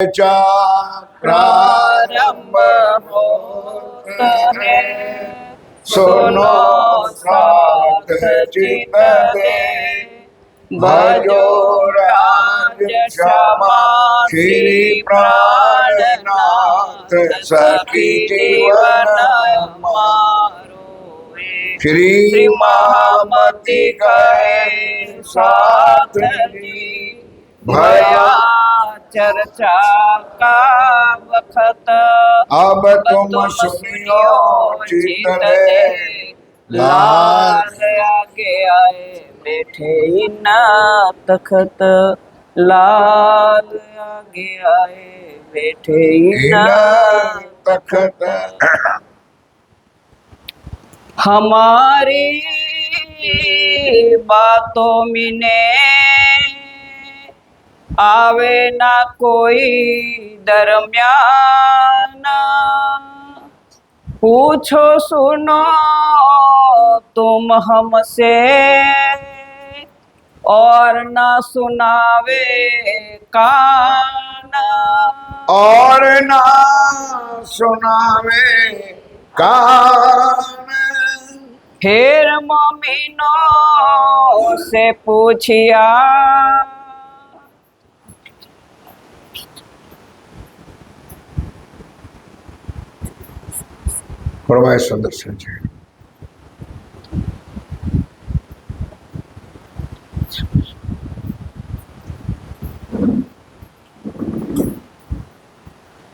चा प्रारंभ होता है, सुनो साथ चित दे, भजो राज क्षमा श्री प्राणनाथ, सखी जीवन मारो श्री महामति गए साथ जी, भया चर्चा का वक्त अब तुम सुनियो चित दे, लाल आगे आए बैठे न तखत, लाल आगे आए बैठे न तखत। हमारी बातों में आवे ना कोई दरमियान, पूछो सुनो तुम हमसे और ना सुनावे कान, और ना सुनावे कान। फिर मोमिनों से पूछिया, फरमाए सुदर्शन जी।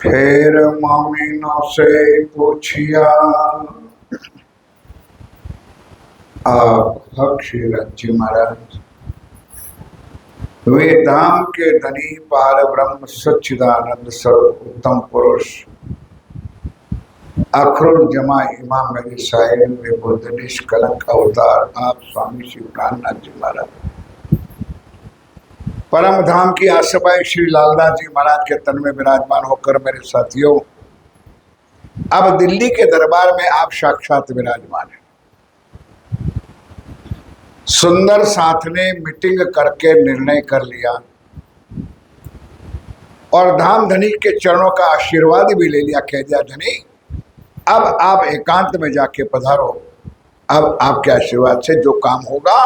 फिर मोमिनों से पूछिया, आप हक श्री रज्जी महाराज, वे धाम के धनी पार ब्रह्म सच्चिदानंद स्वरूप उत्तम पुरुष अखरुल जमा इमाम मेरे साहिब में बुद्ध निष्कलंक अवतार आप स्वामी श्री प्राणनाथ जी महाराज, परम धाम की आसपाई श्री लालदास जी महाराज के तन में विराजमान होकर मेरे साथियों, अब दिल्ली के दरबार में आप साक्षात विराजमान हैं। सुंदर साथ ने मीटिंग करके निर्णय कर लिया और धाम धनी के चरणों का आशीर्वाद भी ले लिया। कह दिया धनी, अब आप एकांत में जाके पधारो, अब आपके आशीर्वाद से जो काम होगा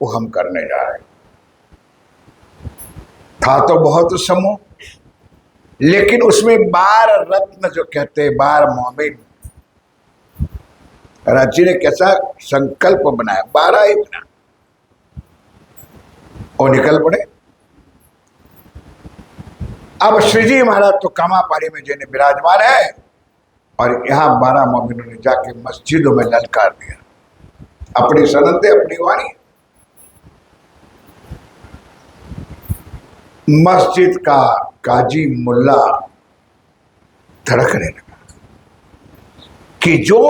वो हम करने जा रहे हैं। था तो बहुत समूह, लेकिन उसमें 12 रत्न जो कहते हैं, 12 मोमिन, राजी ने कैसा संकल्प बनाया, 12 ही बना और निकल पड़े। अब श्री जी महाराज तो कामापारी में जिन्हें विराजमान है और यहाँ 12 मोमिनों ने जाके मस्जिदों में ललकार दिया अपनी सनते, अपनी वाणी। मस्जिद का काजी मुल्ला धड़कने लगा कि जो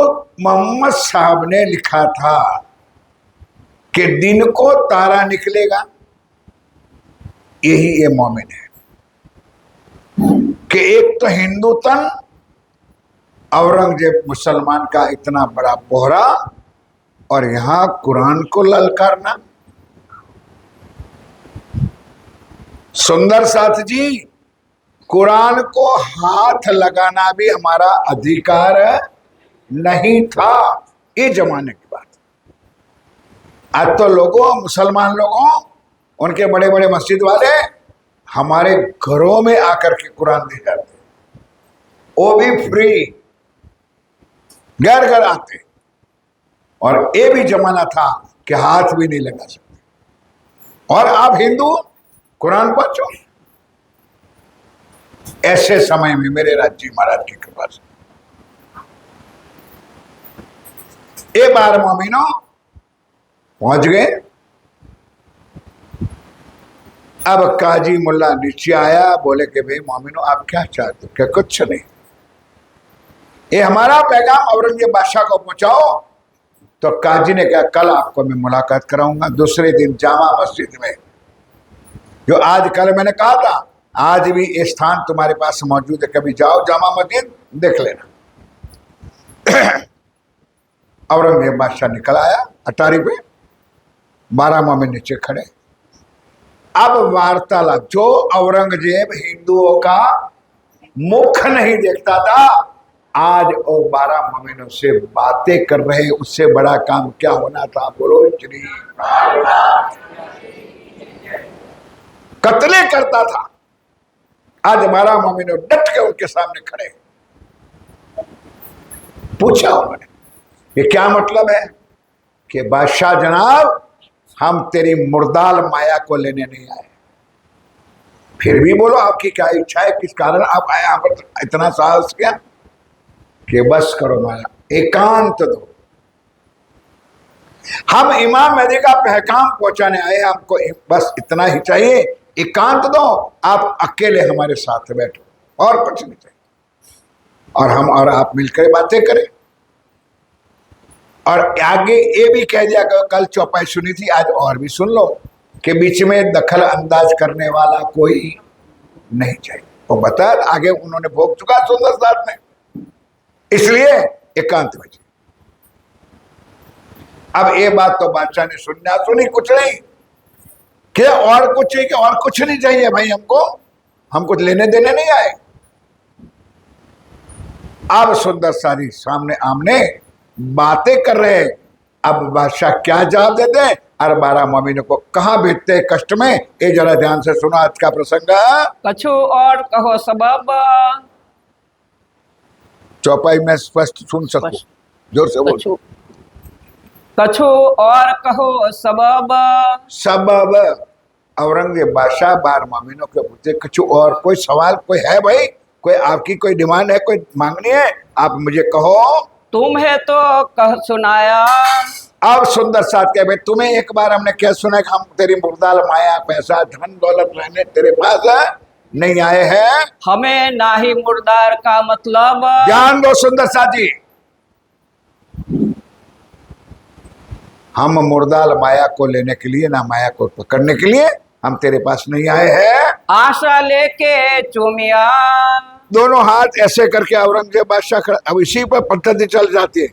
मोहम्मद साहब ने लिखा था कि दिन को तारा निकलेगा, यही ये मोमिन है कि एक तो हिंदू तन, औरंगजेब मुसलमान का इतना बड़ा बोहरा, और यहां कुरान को ललकारना। सुंदर साथ जी, कुरान को हाथ लगाना भी हमारा अधिकार नहीं था ये जमाने की बात। आज तो लोगों, मुसलमान लोगों, उनके बड़े बड़े मस्जिद वाले हमारे घरों में आकर के कुरान दे जाते, वो भी फ्री, घर घर आते। और ये भी जमाना था कि हाथ भी नहीं लगा सकते, और आप हिंदू कुरान पढ़ो। ऐसे समय में मेरे राज्य महाराज की कृपा से ये 12 मोमिनों पहुंच गए। अब काजी मुल्ला नीचे आया, बोले कि भाई मोमिनों आप क्या चाहते हो? क्या कुछ नहीं, ये हमारा पैगाम औरंगजेब बादशाह को पहुंचाओ। तो काजी ने कहा कल आपको मैं मुलाकात कराऊंगा, दूसरे दिन जामा मस्जिद में, जो आज कल मैंने कहा था, आज भी ये स्थान तुम्हारे पास मौजूद है, कभी जाओ जामा मस्जिद देख लेना। औरंगजेब बादशाह निकल आया अटारी पे, 12 मोमिन नीचे खड़े। अब वार्तालाप, जो औरंगजेब हिंदुओं का मुख नहीं देखता था, आज वो 12 मोमिनों से बातें कर रहे, उससे बड़ा काम क्या होना था? बोलो श्री। कत्ले करता था, आज 12 मोमिनों डट के उनके सामने खड़े। पूछा उन्होंने, ये क्या मतलब है? कि बादशाह जनाब, हम तेरी मुर्दाल माया को लेने नहीं आए। फिर भी बोलो आपकी क्या इच्छा है, किस कारण आप आए यहाँ पर? इतना साहस क्या कि बस करो माया, एकांत दो। हम इमाम मेहदी का पैगाम पहुंचाने आए, हमको बस इतना ही चाहिए, एकांत दो, आप अकेले हमारे साथ बैठो और कुछ नहीं चाहिए, और हम और आप मिलकर बातें करें। और आगे ये भी कह दिया कि कल चौपाई सुनी थी, आज और भी सुन लो कि बीच में दखल अंदाज करने वाला कोई नहीं चाहिए। वो बता आगे उन्होंने भोग चुका सुंदर साथ में, इसलिए एकांत में। अब ये बात तो बादशाह ने सुनना सुनी, कुछ नहीं क्या और कुछ चाहिए? कि और कुछ नहीं चाहिए भाई, हम कुछ लेने देने नहीं आए। अब सुंदर सारी सामने आमने बातें कर रहे हैं। अब बादशाह क्या जवाब देते हैं और 12 मोमिनों को कहां भेजते हैं कष्ट में? ये जरा ध्यान से सुनो आज का प्रसंग। कछु और कहो सबब। चौपाई में स्पष्ट सुन सकूं, जोर से बोल। कछु और कहो सबब। सबब औरंगजेब बादशाह 12 मोमिनों के पूछते, कछु और कोई सवाल कोई है भाई? कोई आपकी कोई डिमांड है, कोई मांगनी है? आप मुझे कहो। तुम्हें तो कह सुनाया। अब सुंदर साथ कह भाई, तुम्हें एक बार हमने क्या सुना कि हम तेरी मुर्दाल माया, पैसा, धन दौलत रहने तेरे पास नहीं आए हैं। हमें ना ही मुर्दार का मतलब। ध्यान दो सुंदर साथी, हम मुर्दाल माया को लेने के लिए, ना माया को पकड़ने के लिए हम तेरे पास नहीं आए हैं। आशा लेके चूमिया। दोनों हाथ ऐसे करके औरंगजेब बादशाह खड़ा, अब इसी पर पद्धति चल जाती है,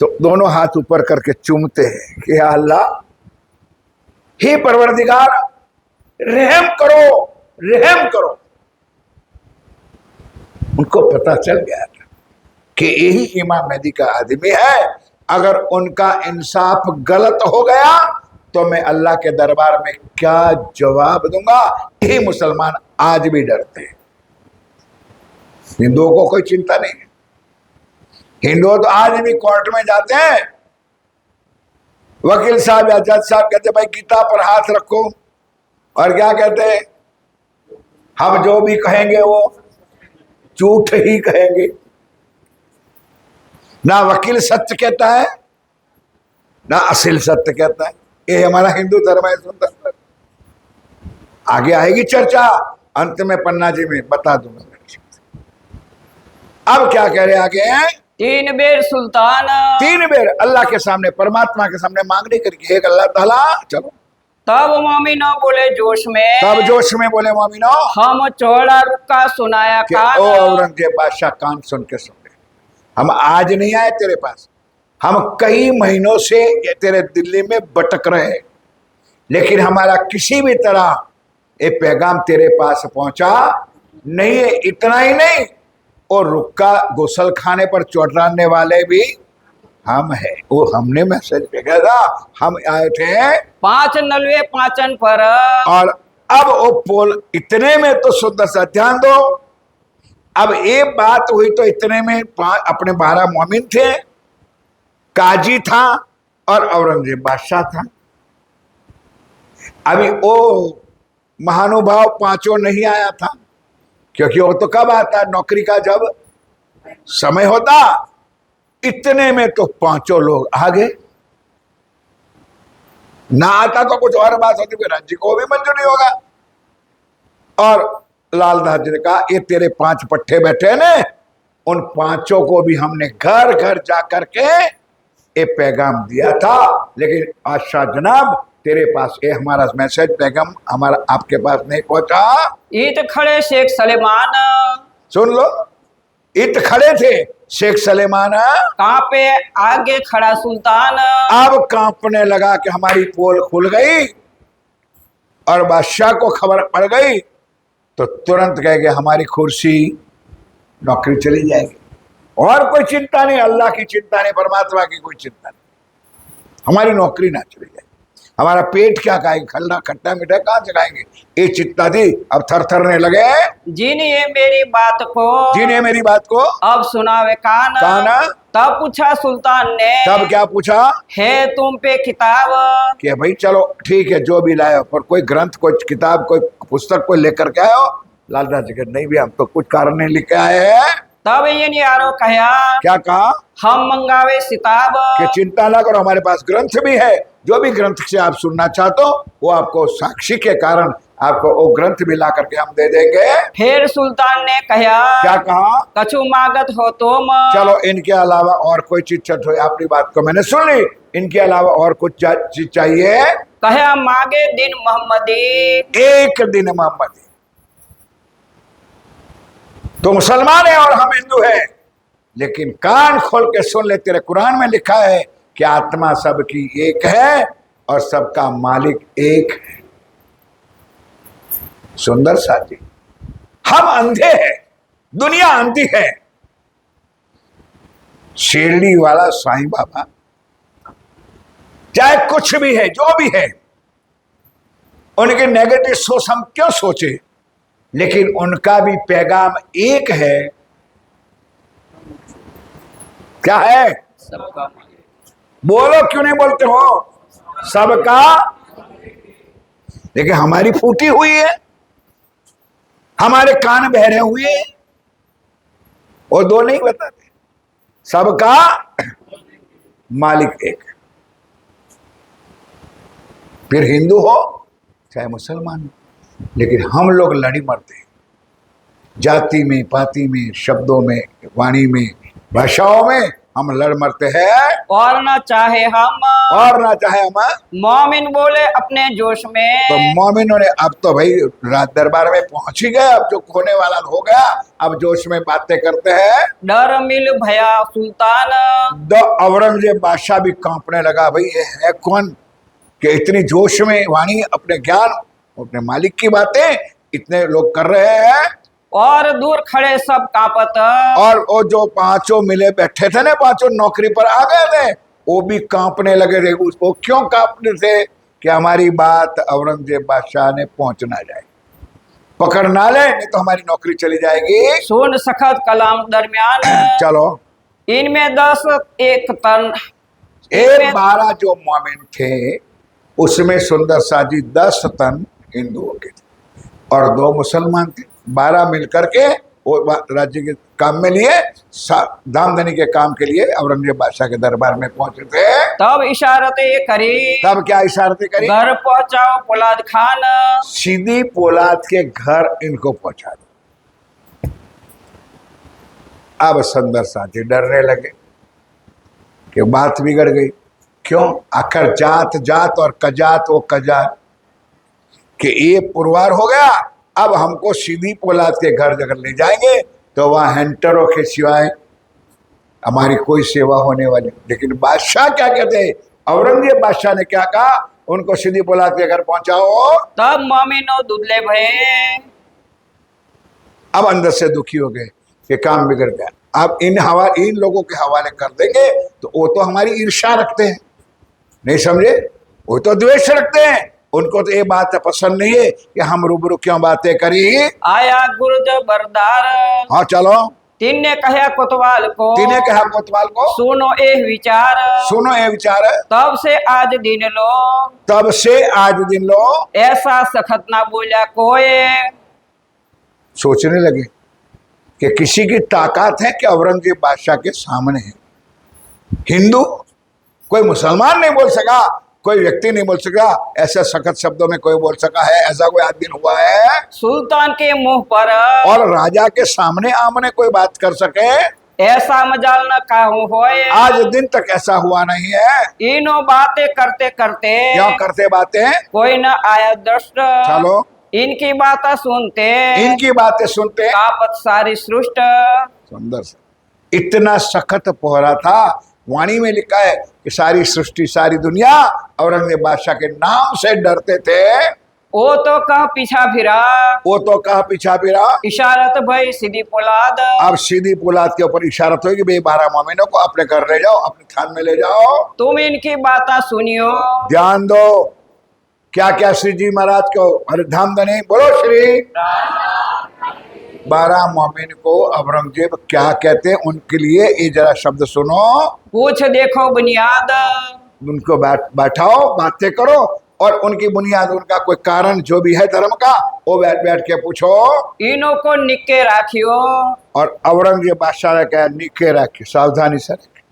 तो दोनों हाथ ऊपर करके चूमते हैं कि या अल्लाह, हे परवरदिगार, रहम करो, रहम करो। उनको पता चल गया था कि यही इमाम मेहदी का आदमी है, अगर उनका इंसाफ गलत हो गया तो मैं अल्लाह के दरबार में क्या जवाब दूंगा। यही मुसलमान आज भी डरते हैं, हिंदुओं को कोई चिंता नहीं है। हिंदू तो आज भी कोर्ट में जाते हैं, वकील साहब या जज साहब कहते भाई गीता पर हाथ रखो, और क्या कहते हैं? हम जो भी कहेंगे वो झूठ ही कहेंगे। ना वकील सत्य कहता है, ना असल सत्य कहता है। ये हमारा हिंदू धर्म है। सुंदर आगे आएगी चर्चा, अंत में पन्ना जी में बता दूंगा। अब क्या कह रहे आगे हैं? 3 बेर सुल्तान। 3 बेर अल्लाह के सामने, परमात्मा के सामने मांगने करके, एक अल्लाह ताला। चलो तब मोमिनो बोले जोश में। तब जोश में बोले मोमिनो, हम चौड़ा रुका सुनाया कि कान। ओ औरंगजेब बादशाह, कान सुन के सुन ले, हम आज नहीं आए तेरे पास, हम कई महीनों से तेरे दिल्ली में भटक रहे हैं, लेकिन हमारा किसी भी तरह ये पैगाम तेरे पास पहुंचा नहीं है। इतना ही नहीं, और रुक्का गुसल खाने पर चौटाने वाले भी हम हैं। वो हमने मैसेज भेजा था, हम आए थे 5 नलवे पाचन पर। और अब वो पोल इतने में तो सुंदर सा ध्यान दो, अब ये बात हुई तो इतने में अपने 12 मोमिन थे, काजी था और औरंगजेब बादशाह था। अभी वो महानुभाव पांचों नहीं आया था, क्योंकि वो तो कब आता, नौकरी का जब समय होता। इतने में तो पांचों लोग आ गए। ना आता तो कुछ और बात होती, फिर राज्य को भी मंजूर नहीं होगा। और लालदास जी ने कहा, ये तेरे 5 पट्टे बैठे ना, उन 5 को भी हमने घर घर जा करके ये पैगाम दिया था, लेकिन बादशाह जनाब तेरे पास ये हमारा मैसेज पैगाम हमारा आपके पास नहीं पहुंचा। ईट खड़े शेख सलेमान। सुन लो, इत खड़े थे शेख सलेमान, कांपे आगे खड़ा सुल्तान। अब कांपने लगा कि हमारी पोल खुल गई और बादशाह को खबर पड़ गई। तो तुरंत कहेंगे हमारी कुर्सी, नौकरी चली जाएगी। और कोई चिंता नहीं, अल्लाह की चिंता नहीं, परमात्मा की कोई चिंता नहीं, हमारी नौकरी ना चली जाए। हमारा पेट क्या खाएंगे, खल्ला खट्टा मीठा कहाँ से खाएंगे, ये चिंता थी। अब थरथरने लगे। जिन्हें मेरी बात को जिन्हें मेरी बात को अब सुनावे कान। काना। तब पूछा सुल्तान ने, तब क्या पूछा है तुम पे किताब? कि भाई चलो ठीक है जो भी लाए, पर कोई ग्रंथ, कोई किताब, कोई पुस्तक कोई लेकर के आयो। लालदास जी कहते नहीं भी हम तो कुछ कारण नहीं लेके आए हैं। तब ये नियारो कहा, क्या कहा हम मंगावे सिताब। कि चिंता ना करो, हमारे पास ग्रंथ भी है, जो भी ग्रंथ से आप सुनना चाहते हो वो आपको साक्षी के कारण आपको वो ग्रंथ भी ला करके हम दे देंगे। फिर सुल्तान ने कहा, क्या कहा, कछु मागत हो तुम? चलो इनके अलावा और कोई चीज चाहिए? आपकी बात को मैंने सुन ली, इनके अलावा और कुछ चीज चाहिए? कहा मांगे दिन मोहम्मदी। एक दिन मोहम्मदी। तो मुसलमान है और हम हिंदू है, लेकिन कान खोल के सुन ले, तेरे कुरान में लिखा है कि आत्मा सबकी एक है और सबका मालिक एक है। सुंदर साथी, हम अंधे हैं, दुनिया अंधी है। शिरडी वाला साईं बाबा चाहे कुछ भी है, जो भी है, उनके नेगेटिव सोच हम क्यों सोचे, लेकिन उनका भी पैगाम एक है। क्या है? सबका बोलो, क्यों नहीं बोलते हो? सबका। लेकिन हमारी फूटी हुई है, हमारे कान बहरे हुए हैं, और दो नहीं बताते। सबका मालिक एक। फिर हिंदू हो चाहे मुसलमान हो, लेकिन हम लोग लड़ी मरते हैं, जाति में, पाति में, शब्दों में, वाणी में, भाषाओं में हम लड़ मरते हैं। और ना चाहे हम, और ना चाहे हम। मोमिन बोले अपने जोश में। तो मोमिनों ने अब तो भाई रात दरबार में पहुंच ही गए, अब जो होने वाला हो गया, अब जोश में बातें करते हैं। डर मिल भया सुल्तान। द औरंगजेब बादशाह भी कांपने लगा, भाई ये है कौन कि इतनी जोश में वाणी, अपने ज्ञान, अपने मालिक की बातें इतने लोग कर रहे हैं। और दूर खड़े सब कांपत। और वो जो पांचों मिले बैठे थे ना, पांचों नौकरी पर आ गए थे, वो भी कांपने लगे थे। उसको क्यों कांपने थे? कि हमारी बात औरंगजेब बादशाह ने पहुंच ना जाए, पकड़ ना ले, नहीं तो हमारी नौकरी चली जाएगी। सुन सखत कलाम दरमियान। चलो, इनमें 10 एक तन। एक 12 जो मोमिन थे, उसमें सुंदर सा जी 10 तन हिंदुओं के थे और 2 मुसलमान थे। 12 मिलकर के वो राज्य के काम में लिए, दाम देने के काम के लिए औरंगजेब बादशाह के दरबार में पहुंचे थे। तब इशारतें करी, तब क्या इशारतें करी? घर पहुंचाओ पोलाद खान। सीधी पोलाद के घर इनको पहुंचा दो। अब सुंदर साथी डरने लगे कि बात बिगड़ गई। क्यों? आखिर जात जात और कजात वो कजात कि ये पुरवार हो गया। अब हमको सीधी पोलाद के घर अगर ले जाएंगे तो वहां हैंटरों के सिवाय हमारी कोई सेवा होने वाली। लेकिन बादशाह क्या कहते हैं, औरंगजेब बादशाह ने क्या कहा, उनको सीधी पोलाद के घर पहुंचाओ। तब मोमिनो दुबले भये। अब अंदर से दुखी हो गए कि काम बिगड़ गया। अब इन लोगों के हवाले कर देंगे तो वो तो हमारी ईर्ष्या रखते हैं, नहीं समझे, वो तो द्वेष रखते हैं। उनको तो ये बात पसंद नहीं है कि हम रूबरू क्यों बातें करी। आया गुर्ज बरदार। हाँ चलो, तिन्ने कहा कोतवाल को, तिने कहा कोतवाल को, सुनो ए विचार। सुनो ये विचार। तब से आज दिन लो, तब से आज दिन लो। ऐसा सखत ना बोला कोई। सोचने लगे कि किसी की ताकत है कि औरंगजेब बादशाह के सामने है। हिंदू, कोई मुसलमान नहीं बोल सका, कोई व्यक्ति नहीं बोल सका, ऐसे सख्त शब्दों में कोई बोल सका है, ऐसा कोई आज दिन हुआ है? सुल्तान के मुंह पर और राजा के सामने आमने कोई बात कर सके, ऐसा मजाल न काहू होए। आज दिन तक ऐसा हुआ नहीं है। इनो बातें करते करते क्यों करते बातें? कोई न आया दृष्ट। चलो, इनकी बातें सुनते, इनकी बातें सुनते कापत सारी सृष्ट। सुंदर से इतना सख्त पोहरा था। वाणी में लिखा है कि सारी सृष्टि, सारी दुनिया औरंगजेब बादशाह के नाम से डरते थे। वो तो कहा पीछा फिरा, वो तो कहा पीछा फिरा। इशारत भई सीधी पुलाद। अब सीधी पुलाद के ऊपर इशारत होगी, भाई 12 मोमिनों को अपने घर ले जाओ, अपने थान में ले जाओ। तुम इनकी बातें सुनियो। ध्यान दो क्या क्या श्री जी महाराज को हर धाम धनी बोलो श्री। 12 मोमिन को औरंगजेब क्या कहते हैं उनके लिए ये जरा शब्द सुनो। पूछ देखो बुनियाद, उनको बैठाओ, बातें करो और उनकी बुनियाद, उनका कोई कारण जो भी है धर्म का, वो बैठ बैठ के पूछो। इनो को निके राखियो। और औरंगजेब बादशाह ने कहा निके रखे, सावधानी से रखे।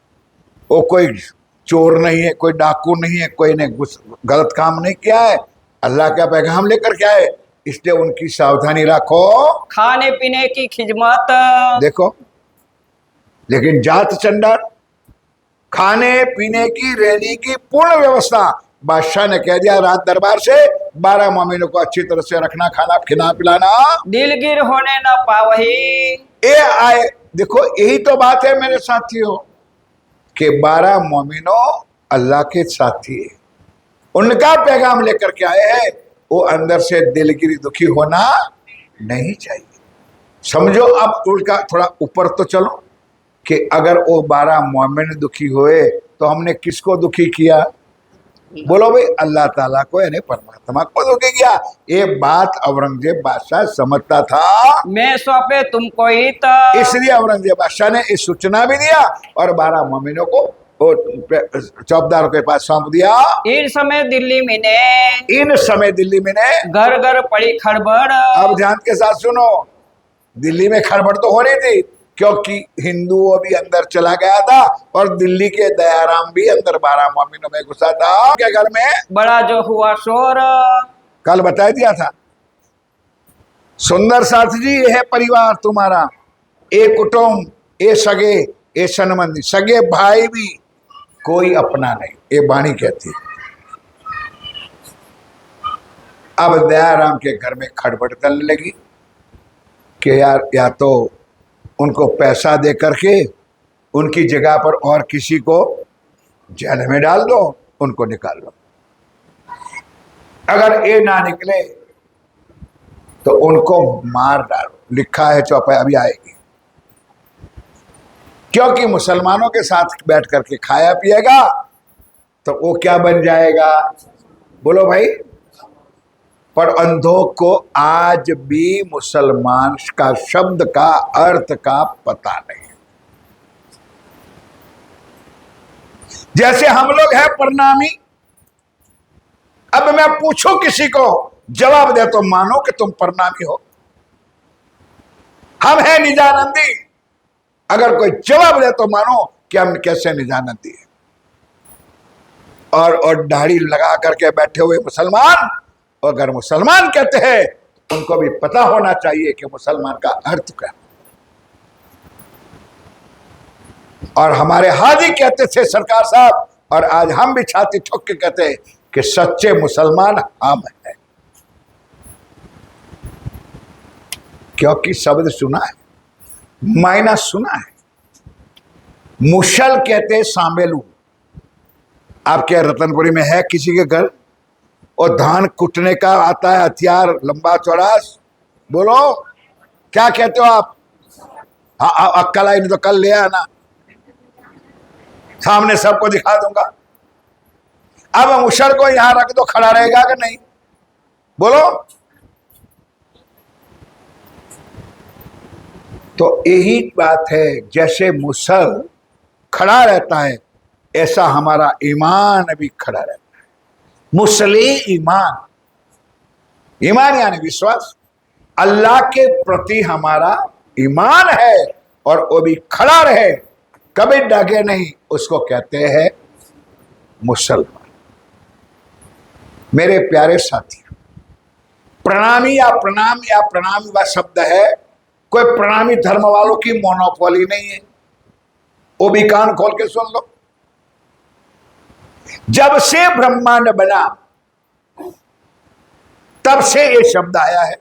वो कोई चोर नहीं है, कोई डाकू नहीं है, कोई ने गलत काम नहीं किया है, अल्लाह का पैगाम लेकर के आए, इसलिए उनकी सावधानी रखो। खाने पीने की खिदमत। देखो लेकिन जात चंडाल, खाने पीने की रहने की पूर्ण व्यवस्था बादशाह ने कह दिया रात दरबार से 12 मोमिनों को अच्छी तरह से रखना, खाना खिला पिलाना। दिलगिर होने न पावही। ये आए देखो, यही तो बात है मेरे साथियों कि 12 मोमिनों अल्लाह के साथी है, उनका पैगाम लेकर के आए हैं, वो अंदर से दिलगिरी दुखी होना नहीं चाहिए। समझो अब उनका थोड़ा ऊपर तो चलो कि अगर वो 12 मोमिन दुखी हुए तो हमने किसको दुखी किया? बोलो भाई, अल्लाह ताला को यानी परमात्मा को दुखी किया। ये बात औरंगजेब बादशाह समझता था, मैं सौंपे तुमको हित। इसलिए औरंगजेब बादशाह ने इस सूचना भी दिया और 12 मोमिनों को चौकीदारों के पास सौंप दिया। इन समय दिल्ली में ने, इन समय दिल्ली में ने, घर घर पड़ी खड़बड़। अब ध्यान के साथ सुनो, दिल्ली में खड़बड़ तो हो रही थी क्योंकि हिंदुओं भी अंदर चला गया था और दिल्ली के दयाराम भी अंदर 12 मोमिनों में घुसा था के घर में। बड़ा जो हुआ शोर, कल बता दिया था। सुंदर साथ जी, ये है परिवार तुम्हारा, ए कुटुंब, ए सगे, ए सनबंदी, सगे भाई भी कोई अपना नहीं, ये वाणी कहती। अब दयाराम के घर में खड़बड़ चलने लगी कि यार या तो उनको पैसा दे करके उनकी जगह पर और किसी को जेल में डाल दो, उनको निकाल लो। अगर ये ना निकले तो उनको मार डालो, लिखा है चौपाई, अभी आएगी। क्योंकि मुसलमानों के साथ बैठ करके खाया पिएगा तो वो क्या बन जाएगा? बोलो भाई। पर अंधों को आज भी मुसलमान का शब्द का अर्थ का पता नहीं। जैसे हम लोग हैं प्रणामी, अब मैं पूछूं किसी को जवाब दे तो मानो कि तुम प्रणामी हो। हम हैं निजानंदी, अगर कोई जवाब दे तो मानो कि हम कैसे निजानंदी है। और दाढ़ी लगा करके बैठे हुए मुसलमान, अगर मुसलमान कहते हैं तो उनको भी पता होना चाहिए कि मुसलमान का अर्थ क्या। और हमारे हाजी कहते थे सरकार साहब, और आज हम भी छाती ठोक के कहते हैं कि सच्चे मुसलमान हम हैं, क्योंकि शब्द सुना है, मायना सुना है। मुशल कहते सांबेलू, आपके रतनपुरी में है किसी के घर? और धान कुटने का आता है हथियार, लंबा चौड़ा, बोलो क्या कहते हो आप? हाँ, अक्कल आई नहीं तो कल ले आना, सामने सबको दिखा दूंगा। अब मुशल को यहां रख दो, खड़ा रहेगा कि नहीं? बोलो। तो यही बात है, जैसे मुसल खड़ा रहता है ऐसा हमारा ईमान भी खड़ा रहता है। मुसले ईमान, ईमान यानी विश्वास, अल्लाह के प्रति हमारा ईमान है और वो भी खड़ा रहे, कभी डगे नहीं, उसको कहते हैं मुसलमान। मेरे प्यारे साथी, प्रणामी या प्रणाम या प्रणामी वह शब्द है, कोई प्रणामी धर्म वालों की मोनोपोली नहीं है। वो भी कान खोल के सुन लो। जब से ब्रह्मांड बना तब से ये शब्द आया है।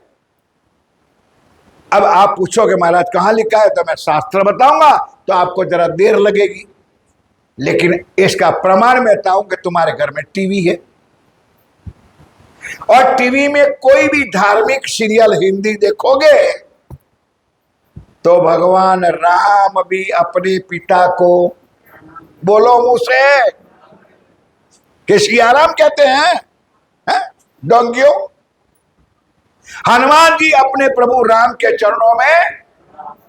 अब आप पूछोगे महाराज कहां लिखा है, तो मैं शास्त्र बताऊंगा तो आपको जरा देर लगेगी, लेकिन इसका प्रमाण मैं बताऊं कि तुम्हारे घर में टीवी है। और टीवी में कोई भी धार्मिक सीरियल हिंदी देखोगे तो भगवान राम भी अपने पिता को बोलो मुंह से कि सियाराम कहते हैं डोंगियो। हनुमान जी अपने प्रभु राम के चरणों में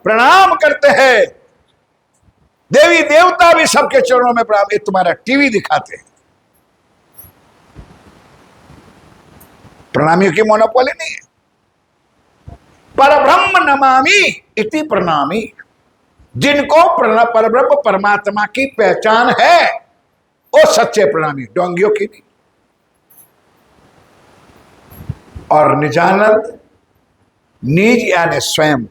प्रणाम करते हैं। देवी देवता भी सबके चरणों में प्रणाम। ये तुम्हारा टीवी दिखाते हैं। प्रणामियों की मोनोपोली नहीं है। परब्रह्म नमामि इति प्रणामी। जिनको परब्रह्म परमात्मा की पहचान है वो सच्चे प्रणामी, डोंगियों की नहीं। और निजानंद, निज यानी स्वयं,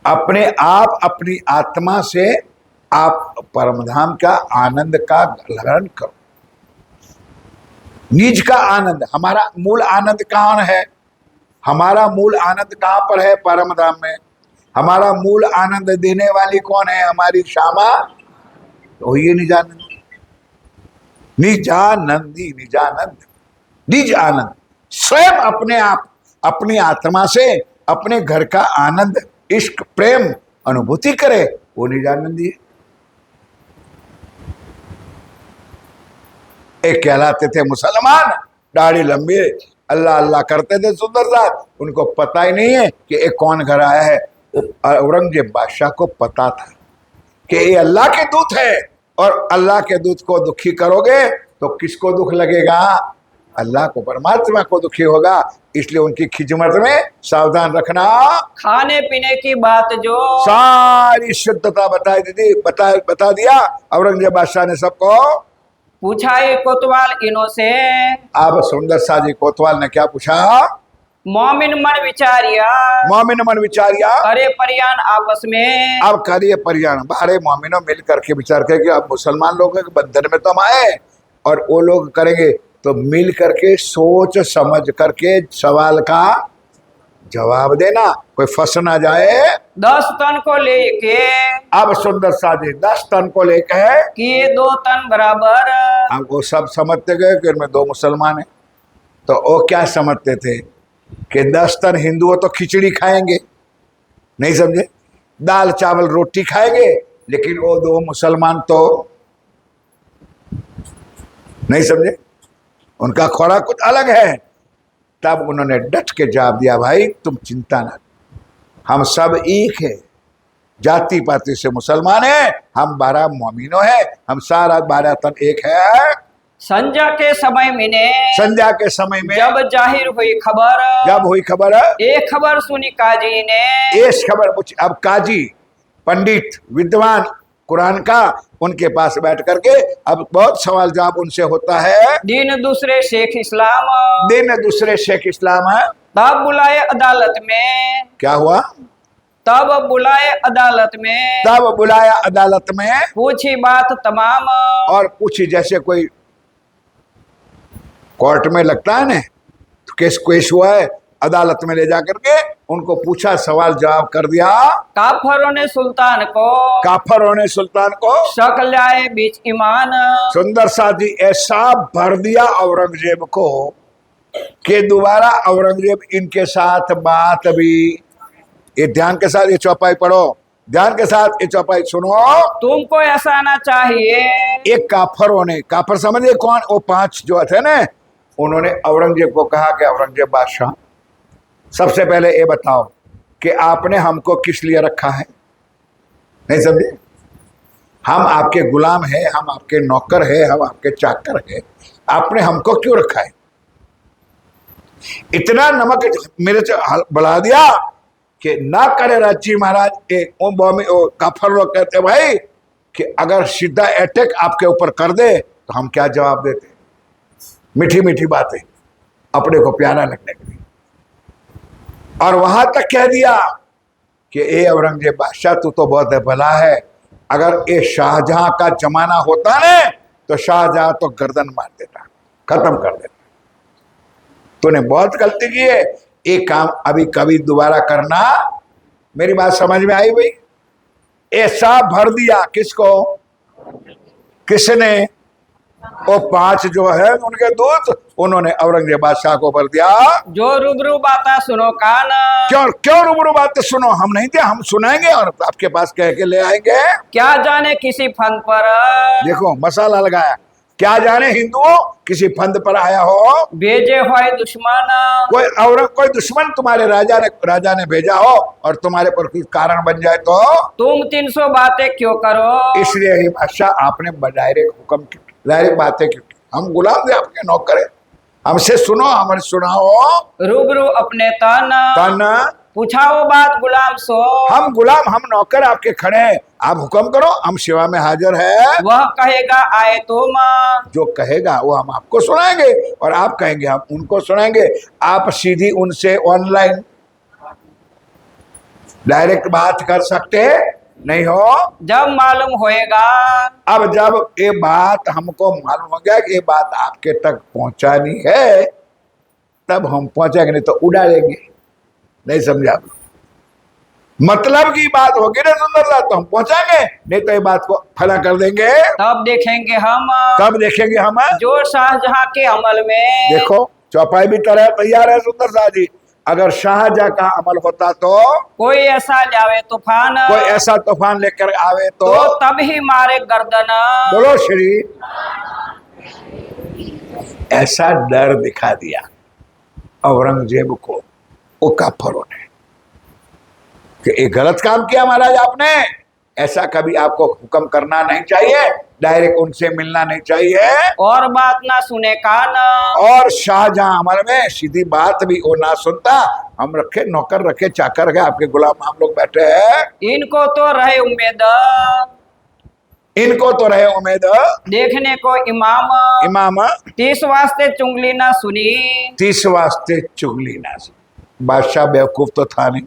अपने आप अपनी आत्मा से आप परमधाम का आनंद का ग्रहण करो। निज का आनंद, हमारा मूल आनंद कहाँ है? हमारा मूल आनंद कहाँ पर है? परम धाम में। हमारा मूल आनंद देने वाली कौन है? हमारी श्यामा। तो ये निजानंद, निजानंदी, निजानंद, निज आनंद। स्वयं अपने आप अपनी आत्मा से अपने घर का आनंद, इश्क, प्रेम अनुभूति करे, वो निजानंदी है। एक कहलाते थे मुसलमान, दाढ़ी लंबी, अल्लाह अल्लाह करते थे सुंदर साथ। उनको पता ही नहीं है कि एक कौन घर आया है। औरंगजेब बादशाह को पता था कि ये अल्लाह के दूत है, और अल्लाह के दूत को दुखी करोगे तो किसको दुख लगेगा? अल्लाह को, परमात्मा को दुखी होगा। इसलिए उनकी खिदमत में सावधान रखना। खाने पीने की बात जो सारी शुद्धता बताई दीदी, बता दिया औरंगजेब बादशाह ने सबको। पूछा ये कोतवाल इनो से, अब सुंदर शाह जी कोतवाल ने क्या पूछा? मोमिन मन विचारिया, मोमिन मन विचारिया, अरे परियान आपस में। अब करिए परियान, बारे मोमिनों मिल करके विचार करके, अब मुसलमान लोग के बंधन में तो हम आए और वो लोग करेंगे, तो मिल करके सोच समझ करके सवाल का जवाब देना, कोई फंस ना जाए। 10 तन को लेके, अब सुंदर शाह जी 10 तन को लेकर किए 2 तन बराबर। अब वो सब समझते गए कि इनमें 2 मुसलमान हैं। तो वो क्या समझते थे कि 10 टन हिंदुओं तो खिचड़ी खाएंगे, नहीं समझे, दाल चावल रोटी खाएंगे, लेकिन वो 2 मुसलमान तो नहीं समझे, उनका खुराक कुछ अलग है। तब उन्होंने डट के जवाब दिया, भाई तुम चिंता ना, हम सब एक है, जाति पाति से मुसलमान है, हम 12 मोमिनों है, हम सारा 12 तन एक है। संध्या के समय में ने, संध्या के समय में जब जाहिर हुई खबर, जब हुई खबर, एक खबर सुनी काजी ने, इस खबर पूछी। अब काजी, पंडित, विद्वान कुरान का, उनके पास बैठ करके अब बहुत सवाल जवाब उनसे होता है। दिन दूसरे शेख इस्लाम, दिन दूसरे शेख इस्लाम है। तब बुलाए अदालत में, क्या हुआ? तब बुलाए अदालत में, तब बुलाया अदालत में, पूछी बात तमाम। और पूछी, जैसे कोई कोर्ट में लगता है ना, तो केस हुआ है, अदालत में ले जाकर के उनको पूछा, सवाल जवाब कर दिया। काफरों ने सुल्तान को, काफरों ने सुल्तान को शक लाए बीच ईमान। सुंदर शाह जी ऐसा भर दिया औरंगजेब को कि दोबारा औरंगजेब इनके साथ बात भी, ये ध्यान के साथ ये चौपाई पढ़ो, ध्यान के साथ ये चौपाई सुनो। तुमको ऐसा आना चाहिए। एक काफरों ने, काफर समझिए कौन? वो 5 जो थे ना, उन्होंने औरंगजेब को कहा कि औरंगजेब बादशाह, सबसे पहले ये बताओ कि आपने हमको किस लिए रखा है? नहीं समझे, हम आपके गुलाम हैं, हम आपके नौकर हैं, हम आपके चाकर हैं, आपने हमको क्यों रखा है? इतना नमक मेरे से बढ़ा दिया कि ना करे राजी महाराज। काफर लोग कहते भाई कि अगर सीधा अटैक आपके ऊपर कर दे तो हम क्या जवाब देते? मीठी मीठी बातें अपने को प्यारा लगने के लिए। और वहां तक कह दिया कि ए औरंगजेब बादशाह, तू तो बहुत भला है, अगर ये शाहजहां का जमाना होता ना तो शाहजहां तो गर्दन मार देता, खत्म कर देता। तूने बहुत गलती की है, ये काम अभी कभी दोबारा करना। मेरी बात समझ में आई भाई? ऐसा भर दिया किसको? किसने? वो 5 जो है उनके दूत, उन्होंने औरंगजेब बादशाह को भर दिया। जो रूबरू बाता सुनो कान। क्यों क्यों रूबरू बातें सुनो, हम नहीं थे, हम सुनाएंगे और आपके पास कह के ले आएंगे। क्या जाने किसी फंद पर देखो मसाला लगाया, क्या जाने हिंदुओं किसी फंद पर आया हो, भेजे हुए दुश्मन। कोई दुश्मन तुम्हारे राजा ने भेजा हो और तुम्हारे पर कुछ कारण बन जाए तो तुम 300 बातें क्यों करो। इसलिए ही बादशाह आपने डायरेक्ट हुक्म की, डायरेक्ट बातें क्यों की? हम गुलाम थे आपके नौकर हैं, हमसे सुनो, हमारे सुनाओ। रूबरू अपने तन तन पूछाओ बात गुलाम सो। हम गुलाम, हम नौकर आपके खड़े हैं, आप हुक्म करो, हम सेवा में हाजिर है। वह कहेगा आए तुम। जो कहेगा वो हम आपको सुनाएंगे और आप कहेंगे हम उनको सुनाएंगे। आप सीधी उनसे ऑनलाइन डायरेक्ट बात कर सकते नहीं हो। जब मालूम होएगा अब जब ये बात हमको मालूम हो गया कि ये बात आपके तक पहुंचानी है, तब हम पहुंचेंगे, नहीं तो उड़ा लेंगे। नहीं समझा? मतलब की बात होगी ना सुंदर सा, तो हम पहुंचाएंगे, नहीं तो ये बात को फला कर देंगे। तब देखेंगे हम। तब देखेंगे हम। जो शाहजहां के अमल में देखो चौपाई भी तरह तैयार है सुंदर सा जी। अगर शाहजहां का अमल होता तो कोई ऐसा लावे तूफान। कोई ऐसा तूफान लेकर आवे तो तब ही मारे गर्दन। बोलो श्री। ऐसा डर दिखा दिया औरंगजेब को वो काफरों ने कि ये गलत काम किया महाराज आपने, ऐसा कभी आपको हुक्म करना नहीं चाहिए, डायरेक्ट उनसे मिलना नहीं चाहिए। और बात ना सुने कान। और शाहजहां अमल में सीधी बात भी वो ना सुनता। हम रखे नौकर, रखे चाकर, रखे आपके गुलाम, हम लोग बैठे हैं। इनको तो रहे उम्मीद, इनको तो रहे उम्मीद देखने को इमाम। इमाम 30 वास्ते चुंगली ना सुनी। 30 वास्ते चुगली ना सुनी। बादशाह बेवकूफ तो था नहीं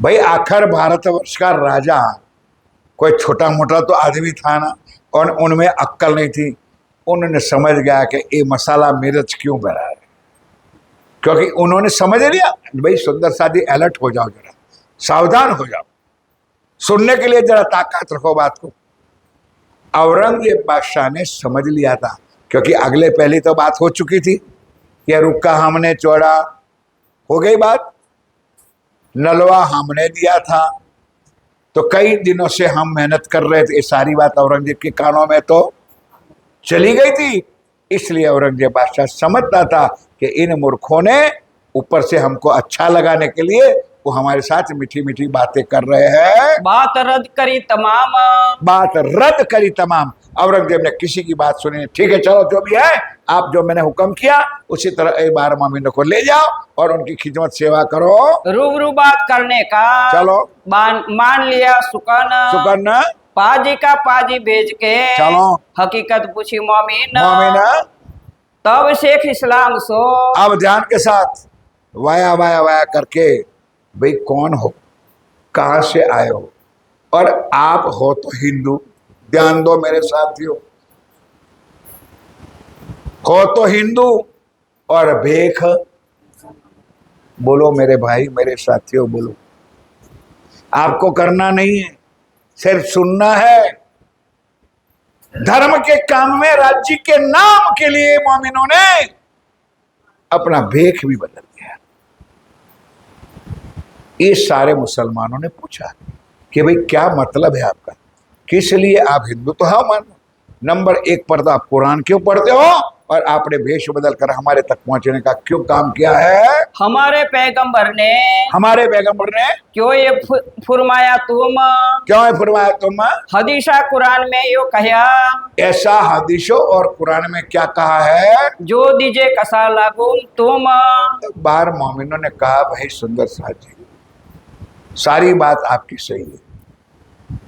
भाई, आखिर भारतवर्ष का राजा कोई छोटा मोटा तो आदमी था ना, और उनमें अक्कल नहीं थी। उन्होंने समझ गया कि ये मसाला मिर्च क्यों बना है, क्योंकि उन्होंने समझ लिया भाई सुंदर सादी अलर्ट हो जाओ, जरा सावधान हो जाओ, सुनने के लिए जरा ताकत रखो बात को। औरंगजेब बादशाह ने समझ लिया था, क्योंकि अगले पहली तो बात हो चुकी थी कि रुक्का हमने चौड़ा, हो गई बात, नलवा हमने दिया था, तो कई दिनों से हम मेहनत कर रहे थे, ये सारी बात औरंगजेब के कानों में तो चली गई थी। इसलिए औरंगजेब बादशाह समझता था कि इन मूर्खों ने ऊपर से हमको अच्छा लगाने के लिए वो हमारे साथ मीठी मीठी बातें कर रहे हैं। बात रद्द करी तमाम। बात रद्द करी तमाम। औरंगजेब ने किसी की बात सुनी, ठीक है चलो जो भी है, आप जो मैंने हुक्म किया उसी तरह एक बार मोमिनों को ले जाओ और उनकी खिदमत सेवा करो। रूबरू बात करने का चलो मान लिया सुकन। सुकन्ना पाजी का पाजी भेज के चलो हकीकत पूछी मोमिन। मोमिना तब शेख इस्लाम सो। अब ध्यान के साथ वाया वाया वाया करके, भाई कौन हो, कहाँ से आए हो, और आप हो तो हिंदू, ध्यान दो मेरे साथियों, हो तो हिंदू और भेख, बोलो मेरे भाई मेरे साथियों बोलो। आपको करना नहीं है, सिर्फ सुनना है। धर्म के काम में राज्य के नाम के लिए मोमिनों ने अपना भेख भी बदल दिया। ये सारे मुसलमानों ने पूछा कि भाई क्या मतलब है आपका, किस लिए आप हिंदू तो हाँ मानो, नंबर 1 पर तो आप कुरान क्यों पढ़ते हो, और आपने भेष बदल कर हमारे तक पहुंचने का क्यों काम किया है। हमारे पैगंबर ने क्यों ये फरमाया तुम, क्यों है फरमाया तुम, हदीसा कुरान में यो कहा, ऐसा हदीसों और कुरान में क्या कहा है, जो दीजे कसा लागू तुम। बार मोमिनों ने कहा भाई सुंदर साहब जी सारी बात आपकी सही है,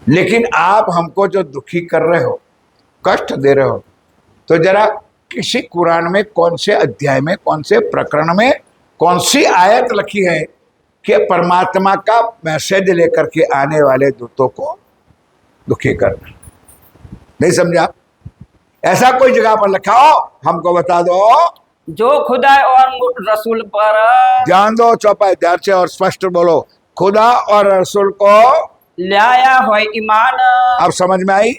लेकिन आप हमको जो दुखी कर रहे हो, कष्ट दे रहे हो, तो जरा किसी कुरान में कौन से अध्याय में, कौन से प्रकरण में, कौन सी आयत लिखी है कि परमात्मा का मैसेज लेकर के आने वाले दूतों को दुखी करना। नहीं समझा? ऐसा कोई जगह पर लिखा हो हमको बता दो। जो खुदा और रसूल पर, ध्यान दो चौपाई, ध्यान से और स्पष्ट बोलो, खुदा और रसूल को लाया हो ईमान। अब समझ में आई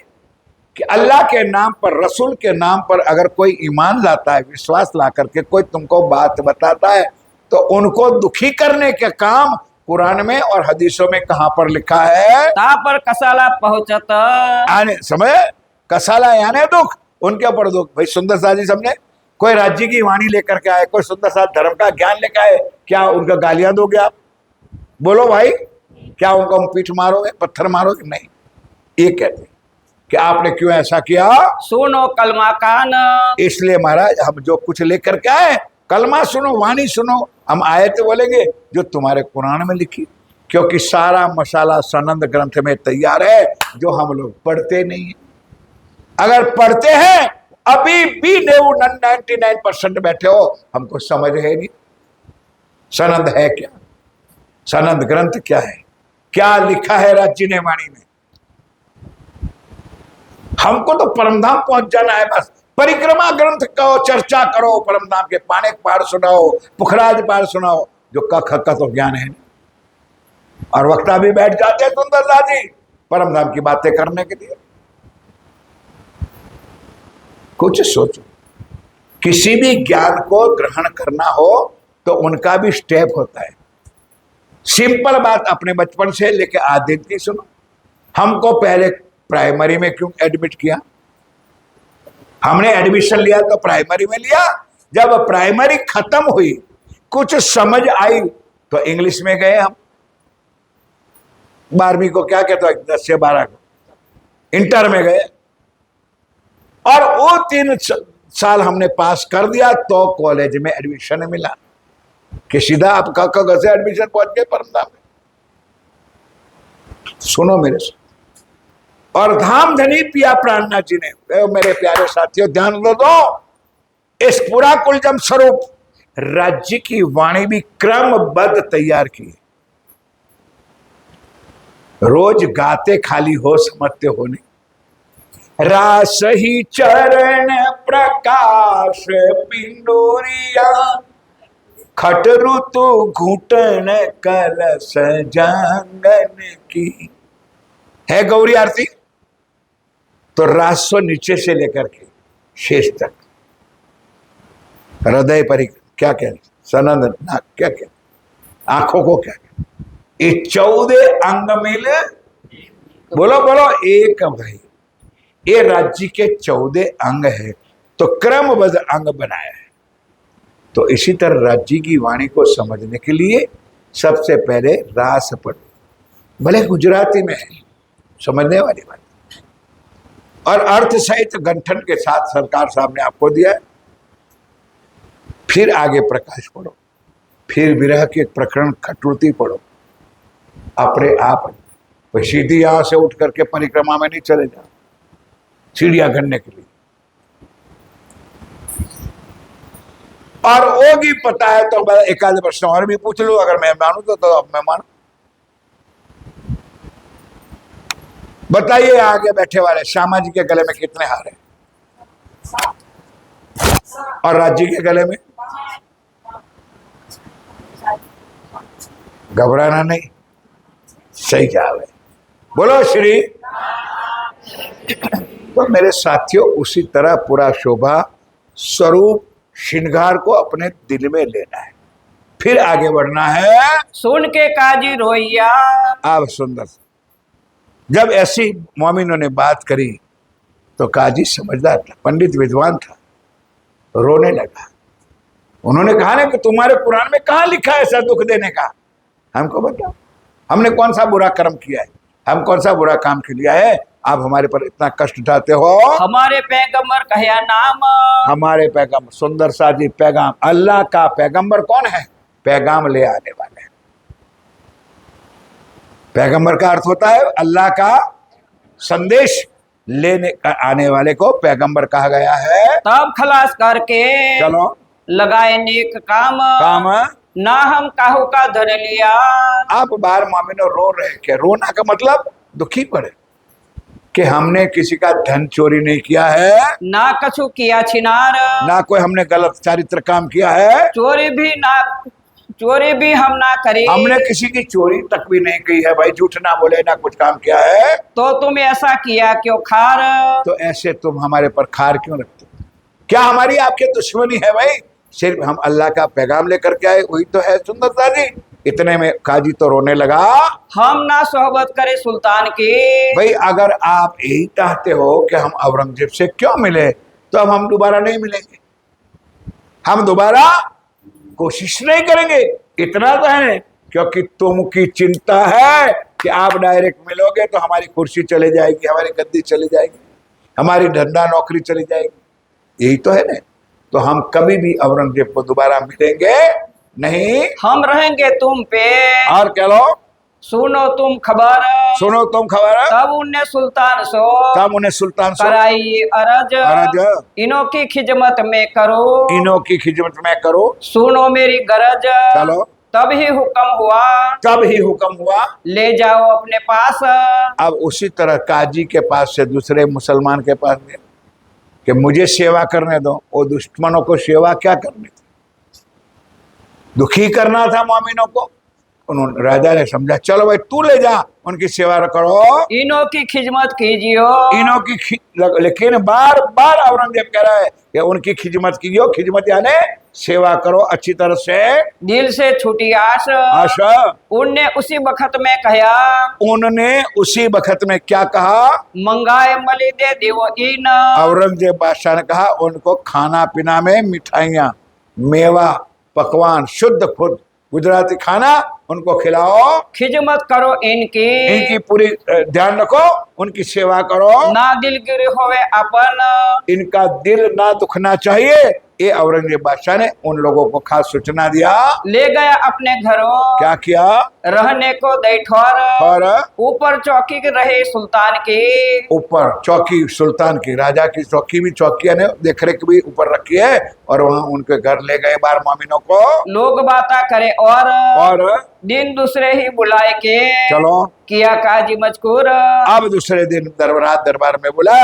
कि अल्लाह के नाम पर, रसूल के नाम पर अगर कोई ईमान लाता है, विश्वास ला करके कोई तुमको बात बताता है, तो उनको दुखी करने के काम कुरान में और हदीसों में कहां पर लिखा है? ता पर कसाला पहुंचत। आने समय कसाला यानी दुख, उनके ऊपर दुख। भाई सुंदर सा जी समझे, कोई राज्य की वाणी लेकर के आए, कोई सुंदर सा धर्म का ज्ञान लेकर आए, क्या उनका गालियां दोगे आप? बोलो भाई, क्या उनको पीठ मारोगे, पत्थर मारोगे? नहीं। ये कहते कि आपने क्यों ऐसा किया? सुनो कलमा कान। इसलिए महाराज हम जो कुछ लेकर के आए, कलमा सुनो, वाणी सुनो। हम आयत बोलेंगे जो तुम्हारे कुरान में लिखी, क्योंकि सारा मसाला सनंद ग्रंथ में तैयार है, जो हम लोग पढ़ते नहीं है। अगर पढ़ते हैं, अभी भी 99% बैठे हो, हमको समझ है नहीं सनंद है क्या, सनंद ग्रंथ क्या है, क्या लिखा है राज्य ने वाणी में। हमको तो परमधाम पहुंच जाना है बस। परिक्रमा ग्रंथ को चर्चा करो, परमधाम के पाने पाठ सुनाओ, पुखराज पाठ सुनाओ, जो कख का तो ज्ञान है। और वक्ता भी बैठ जाते हैं सुंदरता जी परमधाम की बातें करने के लिए। कुछ सोचो, किसी भी ज्ञान को ग्रहण करना हो तो उनका भी स्टेप होता है। सिंपल बात अपने बचपन से लेके आज दिन की सुनो। हमको पहले प्राइमरी में क्यों एडमिट किया? हमने एडमिशन लिया तो प्राइमरी में लिया। जब प्राइमरी खत्म हुई, कुछ समझ आई, तो इंग्लिश में गए हम। 12वीं को क्या कहते हैं, 10 से 12 को इंटर में गए, और वो 3 साल हमने पास कर दिया तो कॉलेज में एडमिशन मिला कि सीधा आपका घर से एडमिशन पहुंच गए परमधाम में। सुनो मेरे से, और धाम धनी पिया प्राणनाथ जी ने, मेरे प्यारे साथियों ध्यान दो, इस पूरा कुलजम स्वरूप राज्य की वाणी भी क्रमबद्ध तैयार की। रोज गाते खाली हो समझते हो नहीं। रास ही चरण प्रकाश पिंडोरिया, खट ऋतु घुटन कलश जांगन की। है गौरी आरती तो रासो नीचे से लेकर के शेष तक, हृदय पर क्या कह, सनंद नाक क्या कह, आंखों को क्या कह, ये 14 अंग मिल, बोलो बोलो एक भाई, ये राज्य के 14 अंग है, तो क्रमबद्ध अंग बनाया है। तो इसी तरह राज्य की वाणी को समझने के लिए सबसे पहले रास पढ़ो, भले गुजराती में है, समझने वाली बात, और अर्थ सहित गंठन के साथ सरकार साहब ने आपको दिया है। फिर आगे प्रकाश पढ़ो, फिर विरह के प्रकरण खटुती पढ़ो, अपने आप सीधी यहां से उठ करके परिक्रमा में नहीं चले जाओ, सीढ़ियां गढ़ने के लिए। और वो भी पता है तो एक आध प्रश्न और भी पूछ लो, अगर मैं मानू तो अब मैं मानू। बताइए आगे बैठे वाले, श्यामा जी के गले में कितने हार हैं? और राज्य के गले में? घबराना नहीं, सही जवाब है, बोलो श्री। तो मेरे साथियों, उसी तरह पूरा शोभा स्वरूप श्रृंगार को अपने दिल में लेना है, फिर आगे बढ़ना है। सुन के काजी रोइया। आप सुंदर, जब ऐसी मोमिनों ने बात करी तो काजी समझदार था, पंडित विद्वान था, रोने लगा। उन्होंने कहा ना कि तुम्हारे कुरान में कहाँ लिखा है ऐसा दुख देने का, हमको बताओ, हमने कौन सा बुरा कर्म किया है, हम कौन सा बुरा काम किया है, आप हमारे पर इतना कष्ट उठाते हो। हमारे पैगंबर कहा नाम, हमारे पैगंबर, सुंदर सा जी पैगाम, अल्लाह का पैगंबर कौन है? पैगाम ले आने वाले। पैगंबर का अर्थ होता है अल्लाह का संदेश लेने आने वाले को पैगंबर कहा गया है। तब खलास करके चलो लगाए नेक काम, ना हम काहू का धन लिया। आप बाहर मोमिनो रो रहे, क्या रोना का मतलब दुखी पड़े कि हमने किसी का धन चोरी नहीं किया है, ना कछु किया छिनार, ना कोई हमने गलत चारित्र काम किया है, चोरी भी हम ना करें। हमने किसी की चोरी तक भी नहीं की है भाई, झूठ ना बोले ना कुछ काम किया है। तो तुम ऐसा किया क्यों खार? तो ऐसे तुम हमारे पर खार क्यों रखते हो? क्या हमारी आपके दुश्मनी है भाई? सिर्फ हम अल्लाह का पैगाम लेकर के आए, वही तो है सुंदरता जी। इतने में काजी तो रोने लगा। हम ना सोहबत करे सुल्तान की। भाई अगर आप यही चाहते हो कि हम औरंगजेब से क्यों मिले, तो अब हम दोबारा नहीं मिलेंगे, हम दोबारा कोशिश नहीं करेंगे। इतना तो है क्योंकि तुमकी चिंता है कि आप डायरेक्ट मिलोगे तो हमारी कुर्सी चली जाएगी, हमारी गद्दी चली जाएगी, हमारी धंधा नौकरी चली जाएगी, यही तो है ना। तो हम कभी भी औरंगजेब को दोबारा मिलेंगे नहीं। हम रहेंगे तुम पे। और कह लो, सुनो तुम खबर। सुनो तुम खबर। तब उन्हें सुल्तान सो तब उन्हें सुल्तान से कराई अरज। अरज। इनों की खिदमत में करो। इनों की खिदमत में करो। सुनो मेरी गरज। चलो। तब ही हुक्म हुआ। तब ही हुक्म हुआ। ले जाओ अपने पास। अब उसी तरह काजी के पास से दूसरे मुसलमान के पास गए कि मुझे सेवा करने दो। वो दुश्मनों को सेवा क्या करनी थी, दुखी करना था मोमिनों को। उन्होंने राजा ने समझा, चलो भाई तू ले जा, उनकी सेवा करो, इनों की खिदमत कीजियो। इनों की लेकिन बार बार औरंगजेब कह रहा है कि उनकी खिदमत कीजियो। खिदमत यानी सेवा करो अच्छी तरह से, दिल से छुटी आश। आशा। उनने उसी वक्त में कहा। उन्होंने उसी वक्त में क्या कहा? मंगाए मली दे देवो इन। औरंगजेब बादशाह ने कहा उनको खाना पीना में मिठाइयाँ, मेवा, पकवान, शुद्ध खुद गुजराती खाना उनको खिलाओ। खिदमत करो इनकी। इनकी पूरी ध्यान रखो, उनकी सेवा करो। ना दिल गिर होवे अपन। इनका दिल ना दुखना चाहिए। ये औरंगजेब बादशाह ने उन लोगों को खास सूचना दिया। ले गया अपने घरों। क्या किया? रहने को दैठौर। और ऊपर चौकी रहे सुल्तान की। ऊपर चौकी सुल्तान की, राजा की चौकी भी, चौकिया ने देख रेख भी ऊपर रखी है। और वहां उनके घर ले गए बार मोमिनों को। लोग बाता करे और दिन दूसरे ही बुलाए के। चलो। किया काजी मजकूर। अब दूसरे दिन दरबार में बुला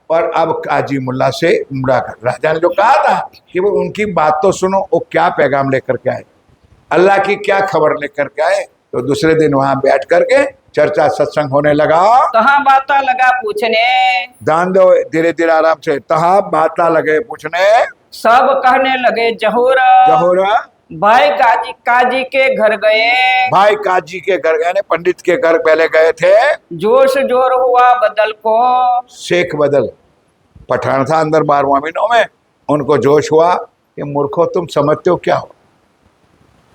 और अब काजी मुल्ला से उमरा कर राजा ने जो कहा था कि वो उनकी बात तो सुनो, वो क्या पैगाम लेकर के आए, अल्लाह की क्या खबर लेकर के आए। तो दूसरे दिन वहां बैठ करके चर्चा सत्संग होने लगा। तहाँ बाता लगा पूछने। ध्यान दो, धीरे धीरे आराम से। तहाँ बाता लगे पूछने। सब कहने लगे जहूर। जहूर। भाई काजी के घर गए। भाई काजी के घर गए, पंडित के घर पहले गए थे। जोश जोर हुआ बदल को। शेख बदल पठान था अंदर 12वां महीनों में। उनको जोश हुआ कि मूर्खो तुम समझते हो क्या हो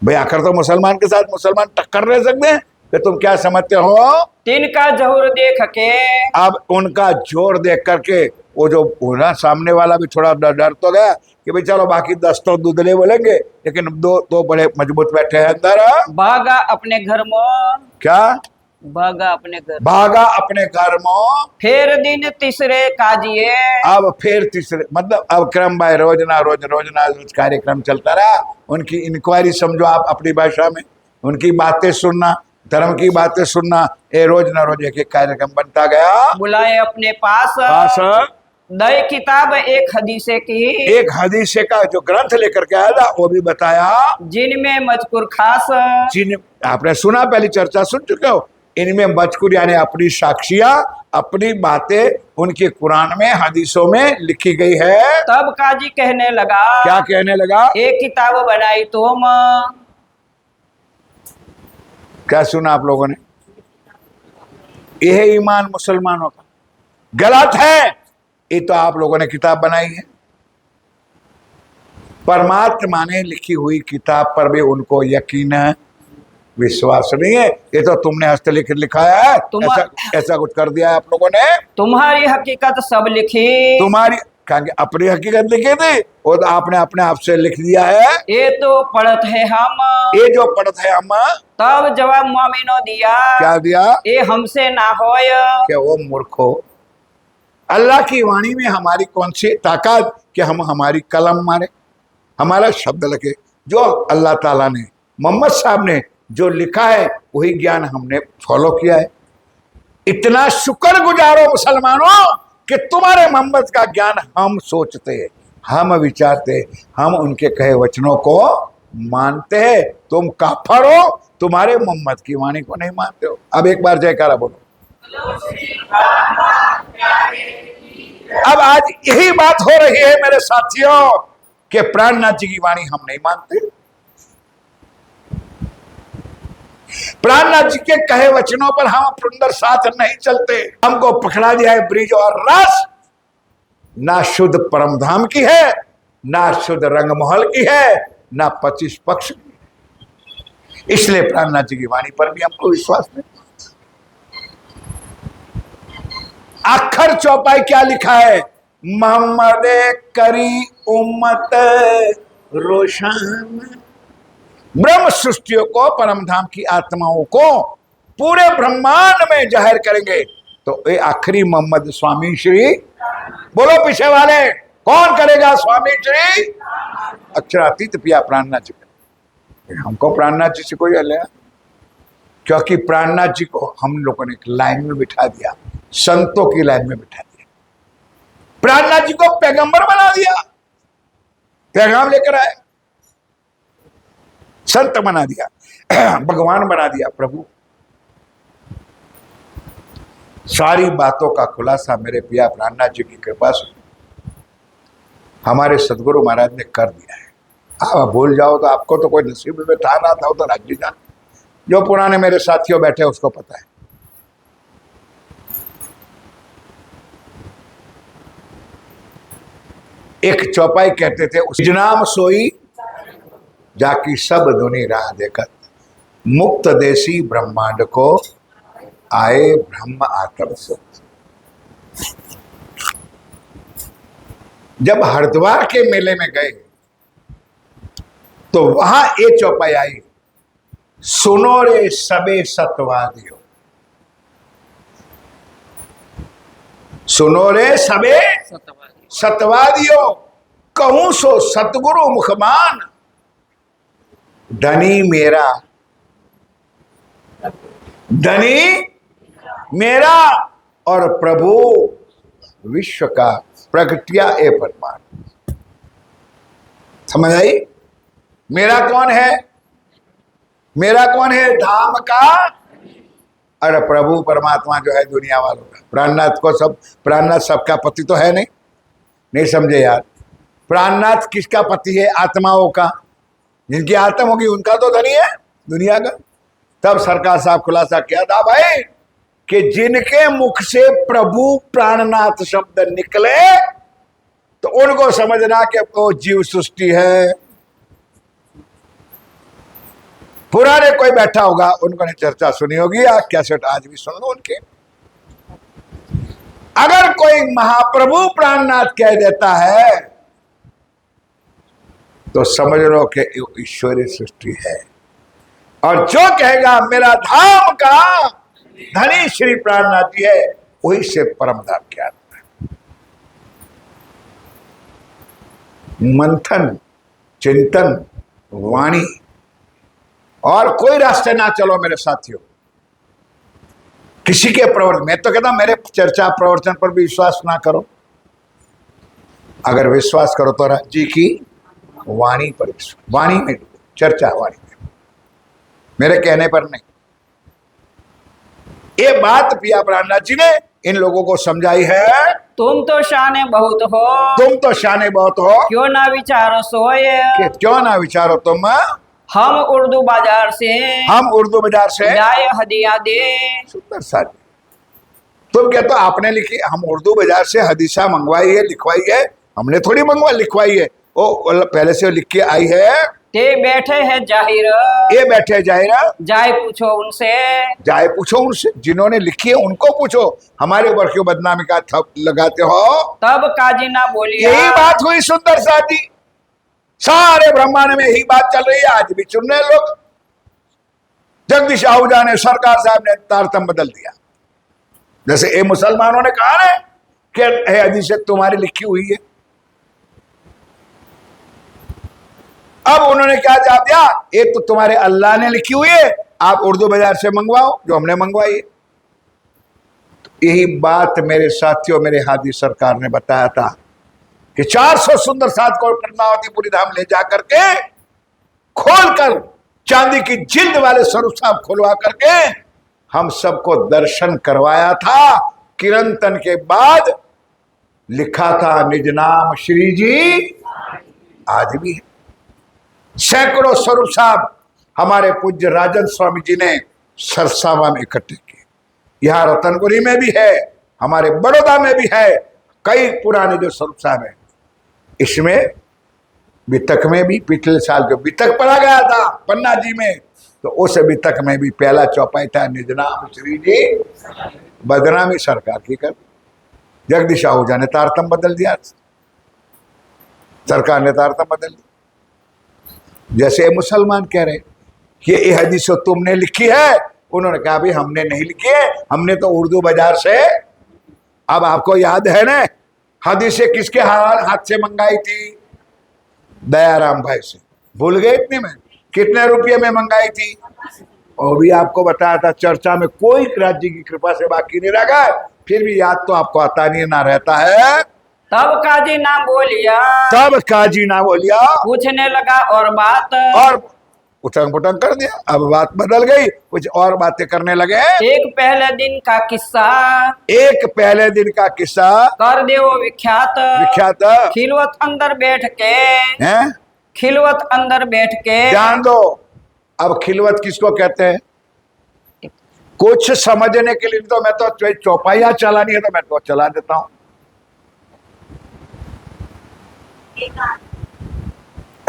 भाई, आखिर तो मुसलमान के साथ मुसलमान टक्कर रह सकते हैं, कि तुम क्या समझते हो। तिनका जहूर देख के। अब उनका जोर देख करके वो जो ना सामने वाला भी थोड़ा डर तो गया कि भाई चलो बाकी 10 तो दूधले बोलेंगे, लेकिन दो बड़े मजबूत बैठे हैं अंदर। भागा अपने घर में। क्या? भागा अपने घर। भागा अपने घर में। फिर दिन तीसरे काजिए। अब फिर तीसरे मतलब अब क्रम बाय रोज कार्यक्रम चलता रहा। उनकी इंक्वायरी समझो आप अपनी भाषा में, उनकी बातें सुनना, धर्म की बातें सुनना, ये रोज ना रोज एक कार्यक्रम बनता गया। बुलाए अपने पास। दय किताब एक हदीसे की। एक हदीसे का जो ग्रंथ लेकर के आया था वो भी बताया, जिनमें मजकूर खास। जिन आपने सुना, पहली चर्चा सुन चुके हो। इनमें मजकूर यानी अपनी साक्षियां, अपनी बातें उनके कुरान में हदीसों में लिखी गई है। तब काजी कहने लगा। क्या कहने लगा? एक किताब बनाई तुम। क्या सुना आप लोगों ने? यह ईमान मुसलमानों का गलत है। ये तो आप लोगों ने किताब बनाई है। परमात्मा ने लिखी हुई किताब पर भी उनको यकीन है, विश्वास नहीं है। ये तो तुमने हस्तलिखित लिखाया है, ऐसा कुछ कर दिया है आप लोगों ने। तुम्हारी हकीकत सब लिखी। तुम्हारी कहेंगे अपनी हकीकत लिखी थी, वो तो आपने अपने आप से लिख दिया है। ये तो पढ़त है हम। ये जो पढ़त है हम। तब जवाब मोमिनो दिया। क्या दिया? ये हमसे ना होय। क्या वो मूर्खो, अल्लाह की वाणी में हमारी कौन सी ताकत कि हम हमारी कलम मारे, हमारा शब्द लगे। जो अल्लाह ताला ने, मोहम्मद साहब ने जो लिखा है वही ज्ञान हमने फॉलो किया है। इतना शुक्र गुजारो मुसलमानों कि तुम्हारे मोहम्मद का ज्ञान हम सोचते, हम विचारते, हम उनके कहे वचनों को मानते हैं, तुम काफर हो, तुम्हारे मोहम्मद की वाणी को नहीं मानते हो। अब एक बार जयकारा बोलो। अब आज यही बात हो रही है मेरे साथियों कि प्राणनाथ जी की वाणी हम नहीं मानते, प्राणनाथ जी के कहे वचनों पर हम पुरंदर साथ नहीं चलते। हमको पकड़ा दिया है ब्रिज और रस, ना शुद्ध परमधाम की है, ना शुद्ध रंगमहल की है, ना 25 पक्ष की। इसलिए प्राणनाथ जी की वाणी पर भी हमको विश्वास नहीं। आखिर चौपाई क्या लिखा है? मोहम्मद करी उम्मत रोशन, ब्रह्म सृष्टियों को, परमधाम की आत्माओं को पूरे ब्रह्मांड में जाहिर करेंगे। तो ये आखिरी मोहम्मद स्वामी श्री, बोलो पीछे वाले, कौन करेगा? स्वामी श्री अक्षरातीत पिया प्राणनाथ जी। हमको प्राणनाथ जी से कोई हल है? क्योंकि प्राणनाथ जी को हम लोगों ने एक लाइन में बिठा दिया, संतों की लाइन में बिठा दिया। प्राणनाथ जी को पैगंबर बना दिया, पैगाम लेकर आए, संत बना दिया, भगवान बना दिया। प्रभु सारी बातों का खुलासा मेरे पिया प्राणनाथ जी की कृपा से हमारे सदगुरु महाराज ने कर दिया है। आप भूल जाओ तो आपको तो कोई नसीब में था ना था, तो राज्य जान, जो पुराने मेरे साथियों बैठे उसको पता है। एक चौपाई कहते थे, उस नाम सोई जाकी सब दुनी राह देखत, मुक्त देसी ब्रह्मांड को आए ब्रह्म आत्म से। जब हरिद्वार के मेले में गए तो वहां ये चौपाई आई, सुनो रे सबे सतवादियों, सुनो रे सबे सतवादियों, कहूं सो सतगुरु मुखमान, धनी मेरा, धनी मेरा और प्रभु विश्व का, प्रगटिया ए परमात्मा। समझ आई? मेरा कौन है? मेरा कौन है? धाम का, अरे प्रभु परमात्मा जो है दुनिया वालों का। प्राणनाथ को सब, प्राणनाथ सबका पति तो है नहीं, नहीं समझे यार। प्राणनाथ किसका पति है? आत्माओं का, जिनकी आत्मा होगी उनका तो धनी है दुनिया का। तब सरकार साहब खुलासा किया था भाई कि जिनके मुख से प्रभु प्राणनाथ शब्द निकले तो उनको समझना कि वो जीव सृष्टि है। पुराने कोई बैठा होगा, उनको ने चर्चा सुनी होगी, कैसेट आज भी सुन लो उनके। अगर कोई महाप्रभु प्राणनाथ कह देता है तो समझ लो कि ईश्वरीय सृष्टि है। और जो कहेगा मेरा धाम का धनी श्री प्राणनाथ जी है, वही से परम धाम क्या है। मंथन, चिंतन, वाणी और कोई रास्ते ना चलो मेरे साथियों, किसी के प्रवचन, मैं तो कहता मेरे चर्चा प्रवचन पर भी विश्वास ना करो। अगर विश्वास करो तो राज जी की वाणी पर विश्वास, वाणी में, चर्चा वाणी में, मेरे कहने पर नहीं। ये बात पिया प्राणनाथ जी ने इन लोगों को समझाई है। तुम तो शाने बहुत हो, तुम तो शाने बहुत हो, क्यों ना विचारो सोए, कि क्यों ना विचारो तुम। हम उर्दू बाजार से, हम उर्दू बाजार से लाए हदिया दे। सुंदर साथ तुम कहते हो आपने लिखी, हम उर्दू बाजार से हदीसा मंगवाई है, लिखवाई है, हमने थोड़ी मंगवा लिखवाई है, वो पहले से लिख के आई है। ते बैठे हैं जाहिर, ये बैठे जाहिर, जाए पूछो उनसे, जाए पूछो उनसे, जिन्होंने लिखी है उनको पूछो, हमारे ऊपर क्यों बदनामी का थप लगाते हो। तब काजी ना बोलिया। यही बात हुई सुंदर साथी, सारे ब्रह्मांड में यही बात चल रही है, आज भी चुन रहे लोग। जगदीश आहूजा ने, सरकार साहब ने तारतम बदल दिया। जैसे ये मुसलमानों ने कहा ना कि हदीस तुम्हारी लिखी हुई है, अब उन्होंने क्या जवाब दिया, ये तो तुम्हारे अल्लाह ने लिखी हुई है, आप उर्दू बाजार से मंगवाओ जो हमने मंगवाई है। तो यही बात मेरे साथियों, मेरे हादी सरकार ने बताया था कि 400 सुंदर साथ को पद्मावती पूरी धाम ले जा करके खोलकर चांदी की जिल्द वाले स्वरूप साहब खुलवा करके हम सबको दर्शन करवाया था। किरंतन के बाद लिखा था निज नाम श्री जी, आज भी है। सैकड़ों स्वरूप साहब हमारे पूज्य राजन स्वामी जी ने सरसावा में इकट्ठे किए। यहाँ रतनपुरी में भी है, हमारे बड़ौदा में भी है, कई पुराने जो स्वरूप साहब है। इसमें वितक में भी पिछले साल जो वितक पढ़ा गया था पन्ना जी में, तो उस वितक में भी पहला चौपाई था निज नाम श्री जी, बदनामी सरकार की कर। जगदीश आहूजा ने तारतम बदल दिया, सरकार ने तारतम बदल दिया। जैसे मुसलमान कह रहे कि ये हदीस तुमने लिखी है, उन्होंने कहा भाई हमने नहीं लिखी है, हमने तो उर्दू बाजार से। अब आपको याद है ना हदीसें किसके हाथ से मंगाई थी? दयाराम भाई से। भूल गए इतने में? कितने रुपये में मंगाई थी? और भी आपको बताया था, चर्चा में कोई राज्य की कृपा से बाकी नहीं रहा। फिर भी याद तो आपको आता नहीं ना रहता है। तब काजी ना बोलिया, तब काजी ना बोलिया, पूछने लगा और बात, और उठंग पुटंग कर दिया। अब बात बदल गई, कुछ और बातें करने लगे। एक पहले दिन का किस्सा, एक पहले दिन का किस्सा कर दे वो विख्यात। विख्यात खिलवत अंदर बैठ के, हैं? खिलवत अंदर बैठ के, ध्यान दो। अब खिलवत किसको कहते हैं? कुछ समझने के लिए तो मैं तो चौपाइयां चलानी है तो मैं तो चला देता हूं।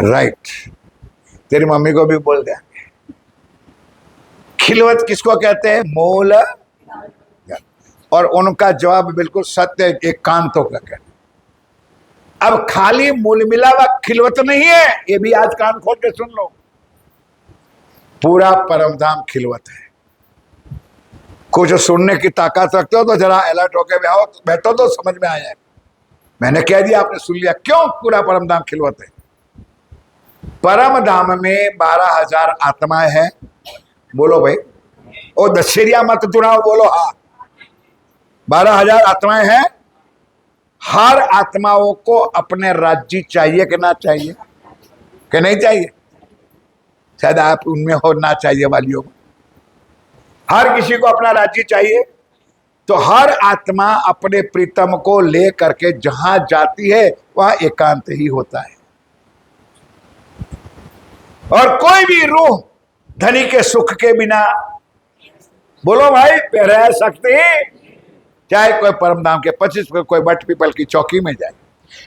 राइट, तेरी मम्मी को भी बोल दे। खिलवत किसको कहते हैं? मूल। और उनका जवाब बिल्कुल सत्य, एक कांतों का कहना। अब खाली मूल मिला हुआ खिलवत नहीं है, ये भी आज कान खोल के सुन लो। पूरा परमधाम खिलवत है। कुछ सुनने की ताकत रखते हो तो जरा अलर्ट होके बैठो तो समझ में आया। मैंने कह दिया, आपने सुन लिया। क्यों पूरा परमधाम खिलवत है? परम धाम में 12,000 आत्माएं हैं। बोलो भाई, ओ दशहरिया मत चुनाव, बोलो हाँ। 12,000 आत्माएं हैं। हर आत्माओं को अपने राज्य चाहिए कि ना चाहिए? कि नहीं चाहिए? शायद आप उनमें हो ना चाहिए वालियों को। हर किसी को अपना राज्य चाहिए। तो हर आत्मा अपने प्रीतम को ले करके जहां जाती है वहां एकांत ही होता है। और कोई भी रूह धनी के सुख के बिना, बोलो भाई, रह सकती? चाहे कोई परमधाम के 25 कोई बट पीपल की चौकी में जाए,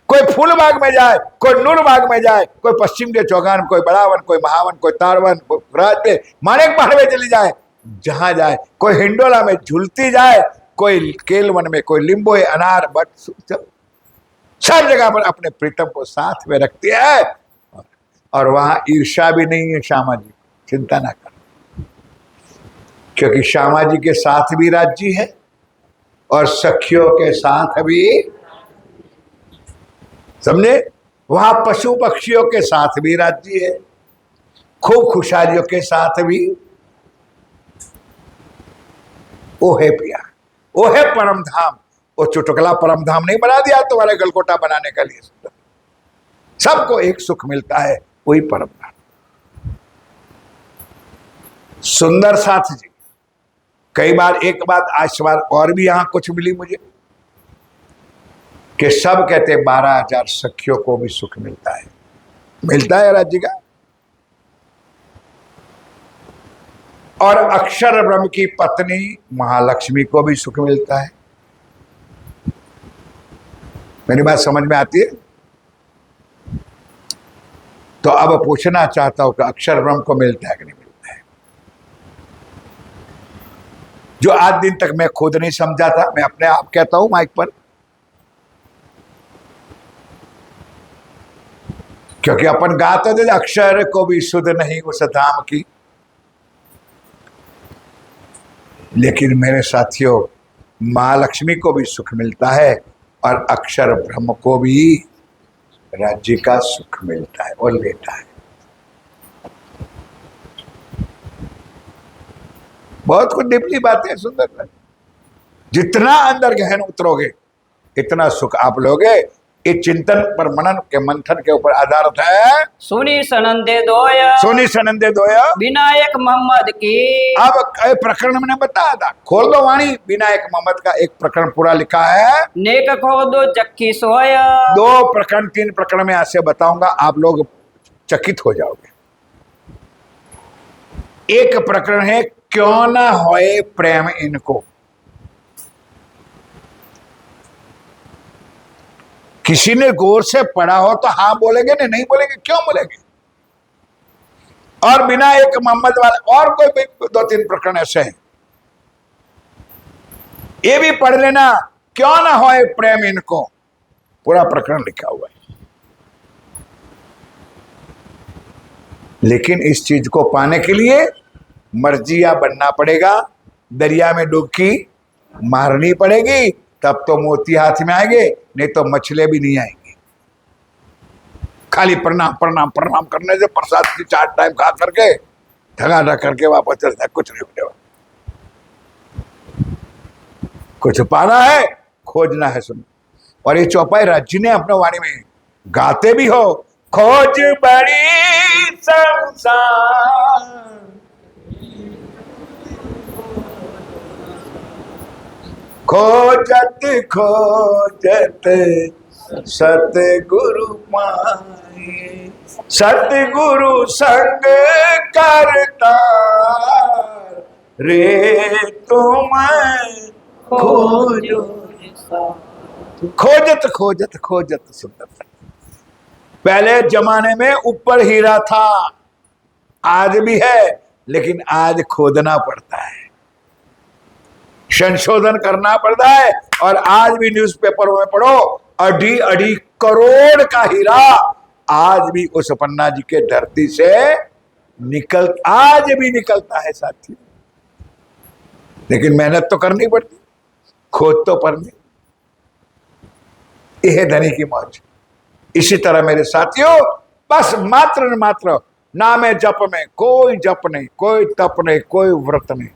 कोई फूलबाग में जाए, कोई नूरबाग में जाए, कोई पश्चिम के चौगान, कोई बड़ावन, कोई महावन, कोई तारवन, कोई राज पे माणिक पहाड़ में चली जाए, जहां जाए, कोई हिंडोला में झूलती जाए, कोई केलवन में, कोई लिंबोए, अनार, बट सब जगह पर अपने प्रीतम को साथ में रखती है। और वहां ईर्षा भी नहीं है। श्यामा जी चिंता ना कर, क्योंकि श्यामा जी के साथ भी राज्य है और सखियों के साथ भी, समझे? वहां पशु पक्षियों के साथ भी राज्य है, खूब खुशहालियों के साथ भी। ओ है पिया, ओ है परमधाम। वो चुटकुला परमधाम नहीं बना दिया तुम्हारे गलगोटा बनाने के लिए। सबको एक सुख मिलता है, वही परमधाम। सुंदर साथ जी, कई बार एक बात आज बार और भी यहां कुछ मिली मुझे कि सब कहते 12,000 सखियों को भी सुख मिलता है। मिलता है राज्य का। और अक्षर ब्रह्म की पत्नी महालक्ष्मी को भी सुख मिलता है। मेरी बात समझ में आती है? तो अब पूछना चाहता हूं कि अक्षर ब्रह्म को मिलता है कि नहीं मिलता है? जो आज दिन तक मैं खुद नहीं समझा था, मैं अपने आप कहता हूं माइक पर, क्योंकि अपन गाते थे अक्षर को भी सुध नहीं उस धाम की। लेकिन मेरे साथियों, महालक्ष्मी को भी सुख मिलता है और अक्षर ब्रह्म को भी राज्य का सुख मिलता है और लेता है। बहुत कुछ डिपली बातें, सुंदर। जितना अंदर गहन उतरोगे इतना सुख आप लोगे। ये चिंतन पर मनन के मंथन के ऊपर आधारित है। सुनी सनंदे दोय सोनी सनंदे दोया। विनायक मोहम्मद की। अब प्रकरण मैंने बताया था, खोल दो वाणी। विनायक मोहम्मद का एक प्रकरण पूरा लिखा है। नेक खो दो चक्की सोय। 2 प्रकरण 3 प्रकरण में ऐसे बताऊंगा, आप लोग चकित हो जाओगे। एक प्रकरण है, क्यों ना होए प्रेम इनको। किसी ने गौर से पढ़ा हो तो हाँ बोलेंगे, नहीं बोलेंगे, क्यों बोलेंगे। और बिना एक मोहम्मद वाले और कोई 2-3 प्रकरण ऐसे हैं, ये भी पढ़ लेना, क्यों ना होए प्रेम इनको। पूरा प्रकरण लिखा हुआ है। लेकिन इस चीज को पाने के लिए मर्जिया बनना पड़ेगा, दरिया में डुबकी मारनी पड़ेगी, तब तो मोती हाथ में आएंगे, नहीं तो मछले भी नहीं आएंगे। खाली प्रणाम प्रणाम प्रणाम करने से, प्रसाद की 4 टाइम खा करके ठगा करके वापस चल जाए, कुछ नहीं होने वाला। कुछ पाना है, खोजना है। सुन, और ये चौपाई राज्य ने अपने वाणी में गाते भी हो। खोज बड़ी संसार, खोजत खोजत सतगुरु पाए, सतगुरु संग करता रे तुम खोजो। खोजत खोजत खोजत सुंदर। पहले जमाने में ऊपर हीरा था, आज भी है, लेकिन आज खोदना पड़ता है, संशोधन करना पड़ता है। और आज भी न्यूज़पेपरों में पढ़ो, अढ़ी अढ़ी करोड़ का हीरा आज भी उस पन्ना जी के धरती से आज भी निकलता है साथी। लेकिन मेहनत तो करनी पड़ती, खोज तो पड़नी। यह है धनी की मौज। इसी तरह मेरे साथियों, बस मात्र न मात्र नाम जप में, कोई जप नहीं, कोई तप नहीं, कोई व्रत नहीं,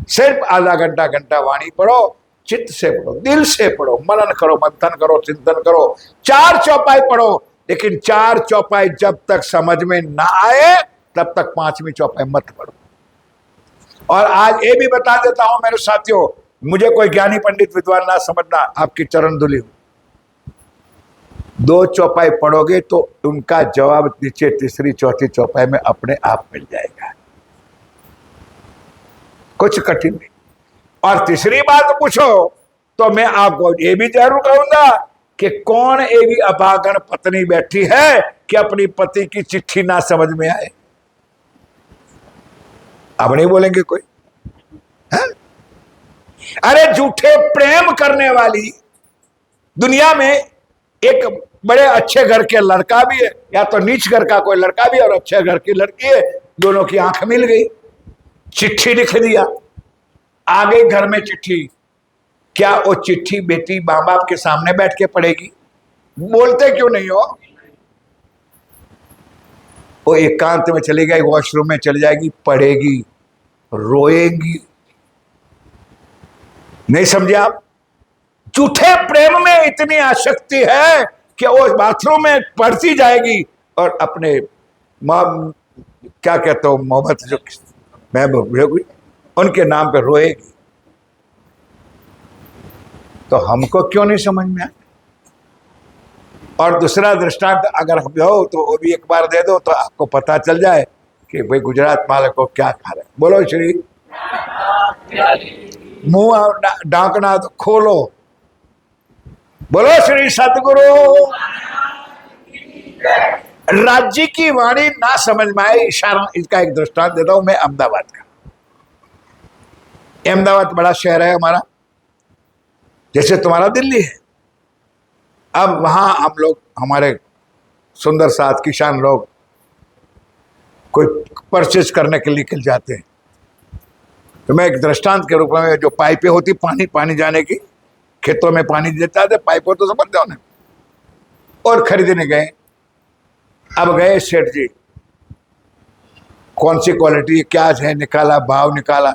सिर्फ आधा घंटा वाणी पढ़ो, चित्त से पढ़ो, दिल से पढ़ो, मनन करो, मंथन करो, चिंतन करो, 4 चौपाई पढ़ो। लेकिन 4 चौपाई जब तक समझ में ना आए तब तक 5वीं चौपाई मत पढ़ो। और आज ये भी बता देता हूं मेरे साथियों, मुझे कोई ज्ञानी पंडित विद्वान ना समझना, आपकी चरण धुली हूं। 2 चौपाई पढ़ोगे तो उनका जवाब नीचे 3री 4थी चौपाई में अपने आप मिल जाएगा, कुछ कठिन नहीं। और तीसरी बात पूछो तो मैं आपको ये भी जरूर कहूंगा कि कौन एवी अभागन पत्नी बैठी है कि अपनी पति की चिट्ठी ना समझ में आए। अब नहीं बोलेंगे कोई, है? अरे झूठे प्रेम करने वाली दुनिया में एक बड़े अच्छे घर के लड़का भी है, या तो नीच घर का कोई लड़का भी है, और अच्छे घर की लड़की है, दोनों की आंख मिल गई, चिट्ठी लिख दिया, आ गई घर में चिट्ठी। क्या वो चिट्ठी बेटी माँ बाप के सामने बैठ के पढ़ेगी? बोलते क्यों नहीं हो? वो एकांत में चली गई, वॉशरूम में चली जाएगी, पढ़ेगी, रोएगी। नहीं समझे आप? झूठे प्रेम में इतनी आसक्ति है कि वो बाथरूम में पढ़ती जाएगी और अपने क्या कहते हो, मोहब्बत जो मैं उनके नाम पे रोएगी। तो हमको क्यों नहीं समझ में आया? और दूसरा दृष्टांत अगर हम हो तो वो भी एक बार दे दो तो आपको पता चल जाए कि भाई गुजरात मालक को क्या खा रहे। बोलो श्री, मुंह ढांकना तो खोलो, बोलो श्री सतगुरु। राज्य की वाणी ना समझ में आए, इशारा। इसका एक दृष्टांत देता हूं मैं अहमदाबाद का। अहमदाबाद बड़ा शहर है हमारा, जैसे तुम्हारा दिल्ली है। अब वहां हम लोग, हमारे सुंदर साथ किसान लोग कोई परचेज करने के लिए निकल जाते हैं, तो मैं एक दृष्टांत के रूप में, जो पाइपें होती पानी जाने की, खेतों में पानी देता है, पाइपों तो समझते हो ना, और खरीदने गए। अब गए सेठ जी, कौन सी क्वालिटी क्या है, निकाला, भाव निकाला,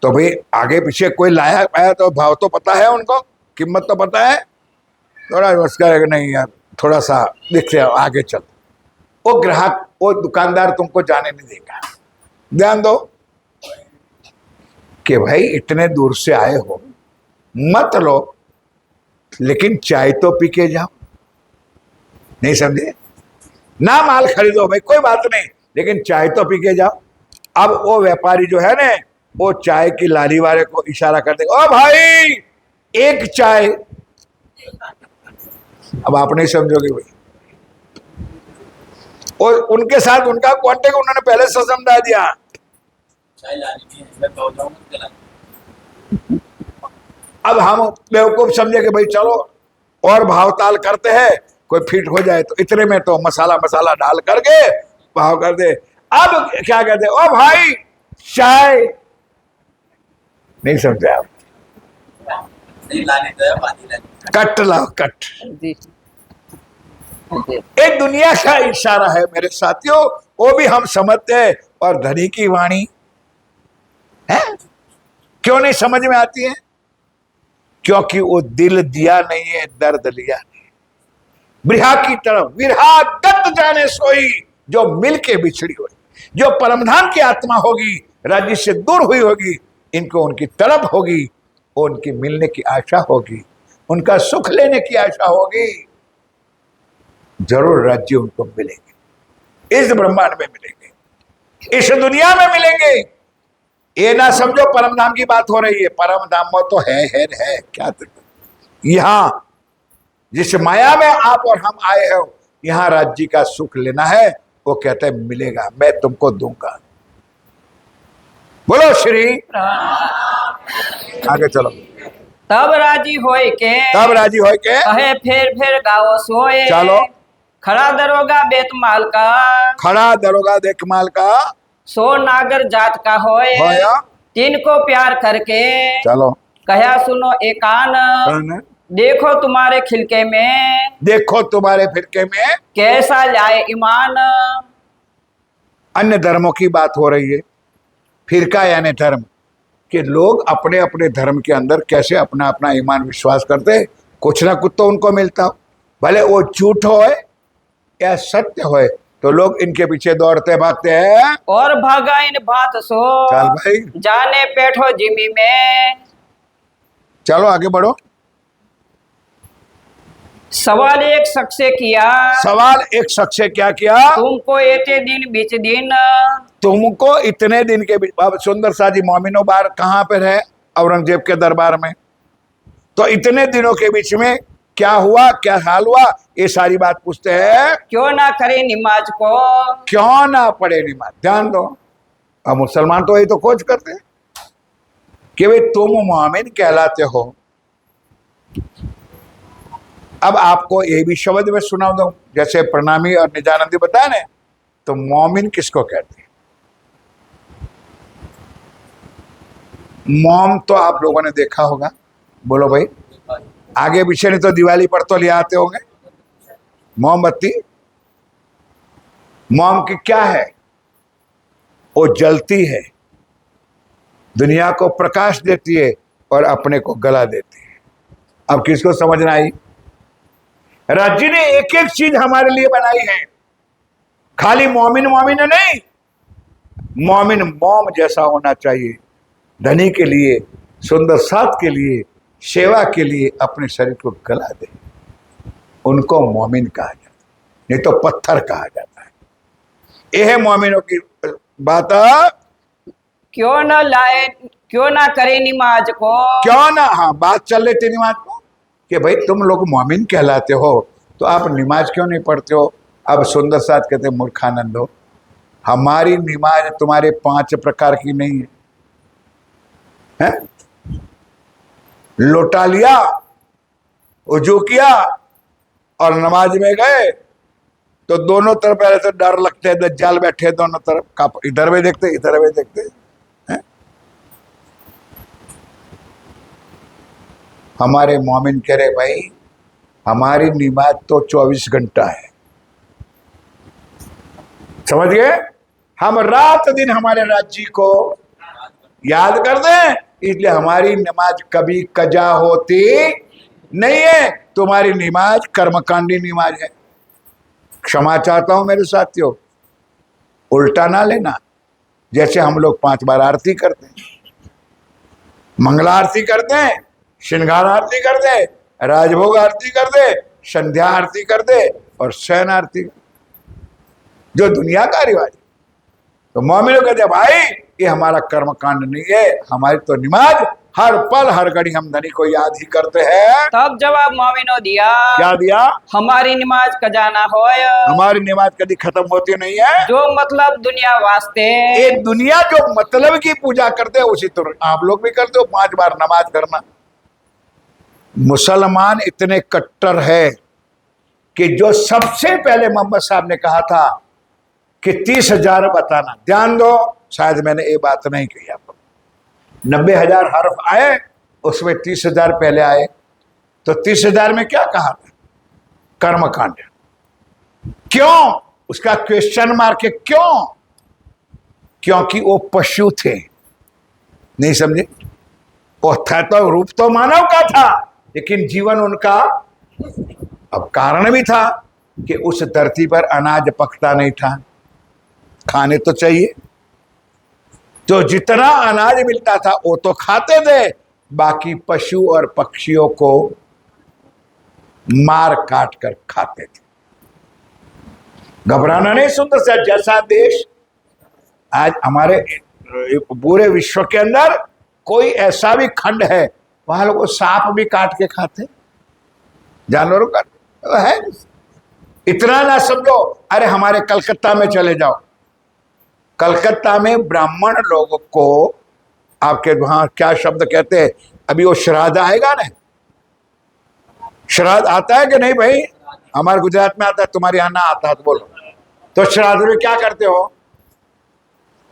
तो भाई आगे पीछे कोई लाया आया तो भाव तो पता है उनको, कीमत तो पता है। थोड़ा बस करेगा नहीं यार, थोड़ा सा देखते हैं आगे चल। वो ग्राहक, वो दुकानदार तुमको जाने नहीं देगा। ध्यान दो कि भाई इतने दूर से आए हो, मत लो, लेकिन चाय तो पी के जाओ। नहीं समझे? ना माल खरीदो भाई, कोई बात नहीं, लेकिन चाय तो पी के जाओ। अब वो व्यापारी जो है ना, वो चाय की लारी वाले को इशारा कर देगा, ओ भाई एक चाय। अब आप नहीं समझोगे भाई, और उनके साथ उनका कॉन्टेक्ट उन्होंने पहले से समझा दिया। अब हम बेवकूफ समझे कि भाई चलो और भावताल करते हैं, कोई फिट हो जाए तो इतने में तो मसाला मसाला डाल करके भाव कर दे। अब क्या कहते, ओ भाई चाय। नहीं समझे आप? कट लाओ, कट। जी एक दुनिया का इशारा है मेरे साथियों, वो भी हम समझते हैं। और धनी की वाणी है, क्यों नहीं समझ में आती है? क्योंकि वो दिल दिया नहीं है, दर्द लिया नहीं। बिरहा की तरफ विरहा दत्त जाने सोई, जो मिल के बिछड़ी हुई, जो परमधाम की आत्मा होगी, राज्य से दूर हुई होगी, इनको उनकी तड़प होगी, उनकी मिलने की आशा होगी, उनका सुख लेने की आशा होगी। जरूर राज्य उनको मिलेंगे, इस ब्रह्मांड में मिलेंगे, इस दुनिया में मिलेंगे। ये ना समझो परम धाम की बात हो रही है, परम धाम में तो है क्या यहां जिस माया में आप और हम आए हो, यहां राज्य का सुख लेना है। वो कहते हैं मिलेगा, मैं तुमको दूंगा। बोलो श्री, आगे चलो। तब राजी होए के, तब राजी होए के कहे फेर गाओ सोए। चलो। खड़ा दरोगा बेतमाल का, खड़ा दरोगा देखमाल का, सो नागर जात का होए। होया। तीन को प्यार करके, चलो। कहा सुनो एकान, देखो तुम्हारे खिलके में, देखो तुम्हारे फिरके में कैसा लाए ईमान। अन्य धर्मों की बात हो रही है। फिरका यानी धर्म, कि लोग अपने अपने धर्म के अंदर कैसे अपना अपना ईमान विश्वास करते, कुछ ना कुछ तो उनको मिलता हो, भले वो झूठ हो या सत्य हो, तो लोग इनके पीछे दौड़ते भागते हैं। और भागा इन बात सो, चल भाई, जाने बैठो जिमी में। चलो आगे बढ़ो। सवाल एक शख्स से किया, सवाल एक शख्स से क्या किया? तुमको एते दिन बीच दिन, तुमको इतने दिन के बीच। अब सुंदर सा जी मोमिनो बार कहाँ पर है? औरंगजेब के दरबार में। तो इतने दिनों के बीच में क्या हुआ, क्या हाल हुआ, ये सारी बात पूछते हैं। क्यों ना करे नमाज को, क्यों ना पढ़े नमाज? ध्यान दो, अब मुसलमान तो यही तो खोज करते हैं कि भाई तुम मोमिन कहलाते हो। अब आपको ये भी शब्द में सुना दो, जैसे प्रणामी और निजानंदी बताया ना, तो मोमिन किसको कहते हैं? मोम तो आप लोगों ने देखा होगा, बोलो भाई, आगे पीछे नहीं तो दिवाली पर तो ले आते होंगे मोमबत्ती। मोम की क्या है? वो जलती है, दुनिया को प्रकाश देती है और अपने को गला देती है। अब किसको समझना आई? राज्य ने एक एक चीज हमारे लिए बनाई है, खाली मोमिन मोमिन नहीं, मोमिन मोम जैसा होना चाहिए। धनी के लिए, सुंदर साथ के लिए, सेवा के लिए अपने शरीर को गला दे, उनको मोमिन कहा जाता है, नहीं तो पत्थर कहा जाता है। यह है मोमिनों की बात। क्यों ना करे नमाज को, क्यों ना, हाँ बात चल रही थी नमाज को, कि भाई तुम लोग मोमिन कहलाते हो तो आप नमाज क्यों नहीं पढ़ते हो? अब सुंदर साथ कहते मूर्खानंद हो, हमारी नमाज तुम्हारे 5 प्रकार की नहीं है, हैं? लौटा लिया, वजू किया और नमाज में गए तो दोनों तरफ ऐसे डर लगते हैं, दज्जाल बैठे दोनों तरफ का, इधर भी देखते इधर भी देखते हैं? हमारे मोमिन कह रहे भाई हमारी नमाज तो 24 घंटा है, समझ गए? हम रात दिन हमारे राज्य को याद कर दें, इसलिए हमारी नमाज कभी कजा होती नहीं है, तुम्हारी नमाज कर्मकांडी नमाज है। क्षमा चाहता हूं मेरे साथियों, उल्टा ना लेना। जैसे हम लोग 5 बार आरती करते हैं, मंगला आरती करते हैं, श्रृंगार आरती कर दे, राजभोग आरती कर दे, संध्या आरती कर दे और शयन आरती, जो दुनिया का रिवाज है। तो मोमिनों कहते भाई ये हमारा कर्मकांड नहीं है, हमारी तो नमाज हर पल हर घड़ी हम धनी को याद ही करते हैं। तब जवाब मोमिनो दिया, क्या दिया? हमारी नमाज खजाना होय, हमारी नमाज कभी खत्म होती नहीं है। जो मतलब दुनिया वास्ते। ये दुनिया जो मतलब की पूजा करते हैं उसी तरह आप लोग भी करते हो, 5 बार नमाज करना। मुसलमान इतने कट्टर है कि जो सबसे पहले मोहम्मद साहब ने कहा था कि 30,000 बताना, ध्यान दो, शायद मैंने ये बात नहीं कही आपको, 90,000 हर्फ आए, उसमें 30,000 पहले आए। तो 30,000 में क्या कहा था? कर्मकांड। क्यों? उसका क्वेश्चन मार्क है, क्यों? क्योंकि वो पशु थे, नहीं समझे? वो था तो रूप तो मानव का था, लेकिन जीवन उनका, अब कारण भी था कि उस धरती पर अनाज पकता नहीं था, खाने तो चाहिए, तो जितना अनाज मिलता था वो तो खाते थे, बाकी पशु और पक्षियों को मार काट कर खाते थे। घबराना नहीं। सुंदर सा जैसा देश आज हमारे पूरे विश्व के अंदर कोई ऐसा भी खंड है वहां लोग सांप भी काट के खाते, जानवरों का है। इतना ना समझो, अरे हमारे कलकत्ता में चले जाओ, कलकत्ता में ब्राह्मण लोगों को आपके वहां क्या शब्द कहते हैं, अभी वो श्राद्ध आएगा ना, श्राद्ध आता है कि नहीं भाई? हमारे गुजरात में आता है, तुम्हारे यहाँ ना आता है तो बोलो। तो श्राद्ध में क्या करते हो?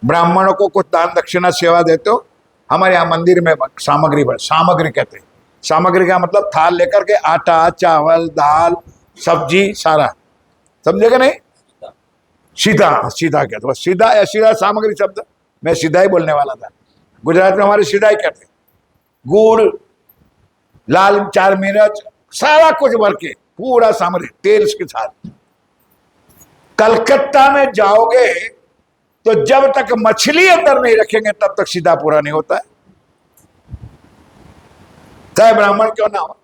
ब्राह्मणों को कुछ दान दक्षिणा सेवा देते हो। हमारे यहाँ मंदिर में सामग्री, सामग्री कहते हैं, सामग्री का मतलब थाल लेकर के आटा, चावल, दाल, सब्जी, सारा, समझेगा नहीं? सीधा, सीधा कहते हो, सीधा या सीधा सामग्री शब्द, मैं सीधा ही बोलने वाला था। गुजरात में हमारे सीधा ही कहते हैं। गुड़, लाल 4 मिर्च, सारा कुछ भर के पूरा सामग्री तेल के साथ। कलकत्ता में जाओगे तो जब तक मछली अंदर नहीं रखेंगे तब तक सीधा पूरा नहीं होता है, चाहे ब्राह्मण क्यों ना हो।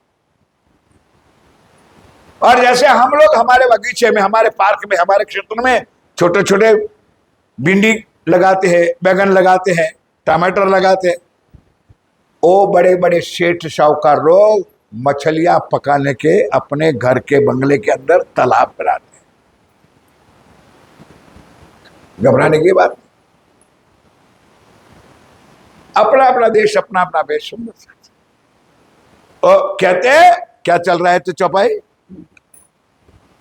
और जैसे हम लोग हमारे बगीचे में, हमारे पार्क में, हमारे क्षेत्र में छोटे छोटे भिंडी लगाते हैं, बैगन लगाते हैं, टमाटर लगाते हैं, वो बड़े बड़े सेठ साहूकार लोग मछलियां पकाने के अपने घर के बंगले के अंदर तालाब बनाते हैं। घबराने की बात, अपना अपना देश, अपना अपना देश। सुंदर और कहते हैं क्या चल रहा है तो चौपाई,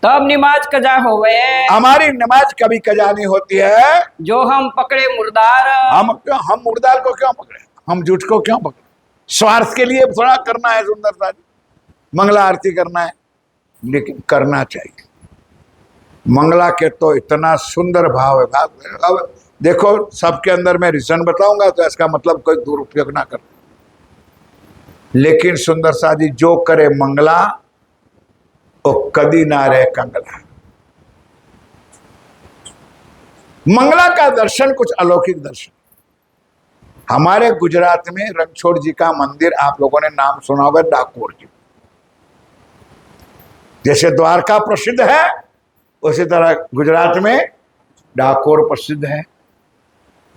तब नमाज कजा होवे, हमारी नमाज कभी कजा नहीं होती है। जो हम पकड़े मुर्दार, हम मुर्दार को क्यों पकड़े, हम झूठ को क्यों पकड़े? स्वार्थ के लिए थोड़ा करना है, सुंदर सा मंगला आरती करना है, लेकिन करना चाहिए। मंगला के तो इतना सुंदर भाव है। अब देखो, सबके अंदर मैं रीजन बताऊंगा तो इसका मतलब कोई दुरुपयोग ना कर, लेकिन सुंदर सा जी जो करे मंगला वो कदी ना रहे कंगला। मंगला का दर्शन कुछ अलौकिक दर्शन। हमारे गुजरात में रणछोड़ जी का मंदिर आप लोगों ने नाम सुना होगा, डाकोर जी। जैसे द्वारका प्रसिद्ध है उसी तरह गुजरात में डाकोर प्रसिद्ध है।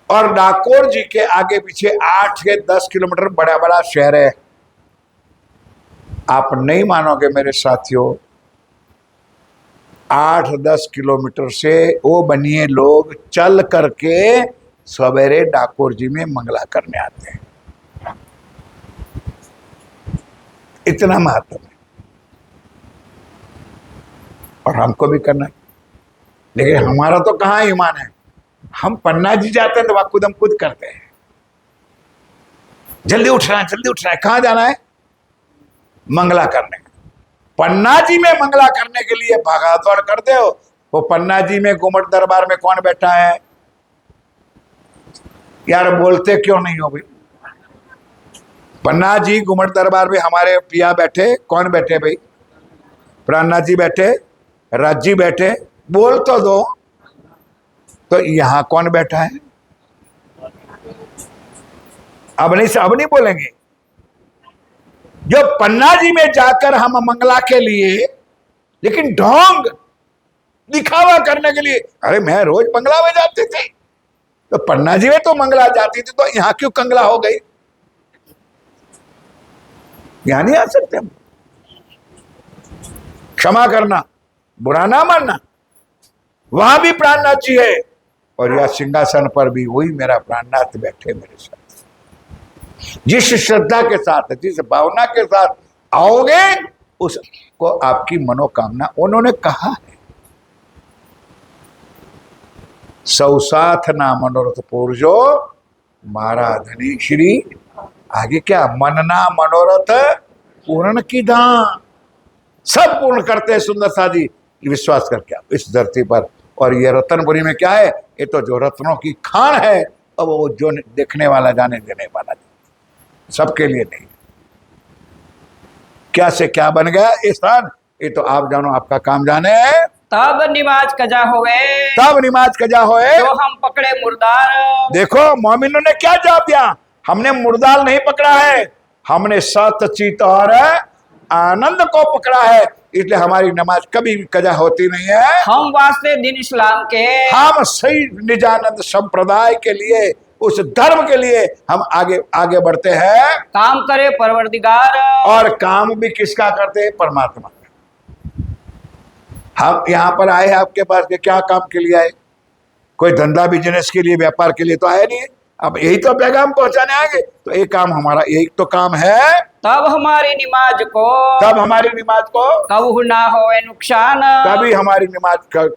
और डाकोर जी के आगे पीछे 8 से 10 किलोमीटर बड़ा बड़ा शहर है। आप नहीं मानोगे मेरे साथियों, 8-10 किलोमीटर से वो बनिए लोग चल करके सवेरे डाकोर जी में मंगला करने आते हैं। इतना महत्व है और हमको भी करना है। लेकिन हमारा तो कहाँ ईमान है, हम पन्ना जी जाते हैं तो वह खुद खुद करते हैं। जल्दी उठना है, जल्दी उठना है, कहाँ जाना है? मंगला करने। पन्ना जी में मंगला करने के लिए भागादौड़ करते हो। वो पन्ना जी में गुमट दरबार में कौन बैठा है यार? बोलते क्यों नहीं हो भाई? पन्ना जी घुमट दरबार में हमारे पिया बैठे, कौन बैठे भाई? प्राणनाथ जी बैठे, राज जी बैठे, बोल तो दो। तो यहां कौन बैठा है? अब नहीं बोलेंगे। जो पन्ना जी में जाकर हम मंगला के लिए, लेकिन ढोंग दिखावा करने के लिए, अरे मैं रोज मंगला में जाती थी, तो पन्ना जी में तो मंगला जाती थी, तो यहां क्यों कंगला हो गई? यहां नहीं आ सकते हम। क्षमा करना, बुरा ना मानना। वहां भी प्राणनाथ जी है और यह सिंहासन पर भी वही मेरा प्राणनाथ बैठे मेरे साथ। जिस श्रद्धा के साथ, जिस भावना के साथ आओगे, उसको आपकी मनोकामना, उन्होंने कहा है, सौ साथ ना मनोरथ पूर्जो मारा धनी श्री। आगे क्या? मनना मनोरथ पूर्ण की दान। सब पूर्ण करते हैं सुंदर साजी, विश्वास करके आप इस धरती पर। और ये रतनपुरी में क्या है? ये तो जो रत्नों की खान है, अब वो जो देखने वाला जाने देने वाला, सबके लिए नहीं। क्या से क्या बन गया ये स्थान, ये तो आप जानो, आपका काम जाने। तब निमाज कजा होए, तब निमाज कजा होए, तो हम पकड़े मुर्दार। देखो मोमिनों ने क्या जवाब दिया? हमने मुर्दार नहीं पकड़ा है, हमने सत चित और आनंद को पकड़ा है, इसलिए हमारी नमाज कभी भी कजा होती नहीं है। हम वास्ते दिन इस्लाम के, हम सही निजानंद संप्रदाय के लिए, उस धर्म के लिए हम आगे आगे बढ़ते हैं। काम करे परवरदिगार। और काम भी किसका करते हैं? परमात्मा। हम यहाँ पर आए, आपके पास के क्या काम के लिए आए? कोई धंधा बिजनेस के लिए, व्यापार के लिए तो आए नहीं। अब यही तो पैगाम पहुंचाने आएंगे, तो एक काम हमारा, यही तो काम है। तब हमारी निमाज को, तब हमारी नमाज को कबहू ना होए नुकसान। कभी हमारी नमाज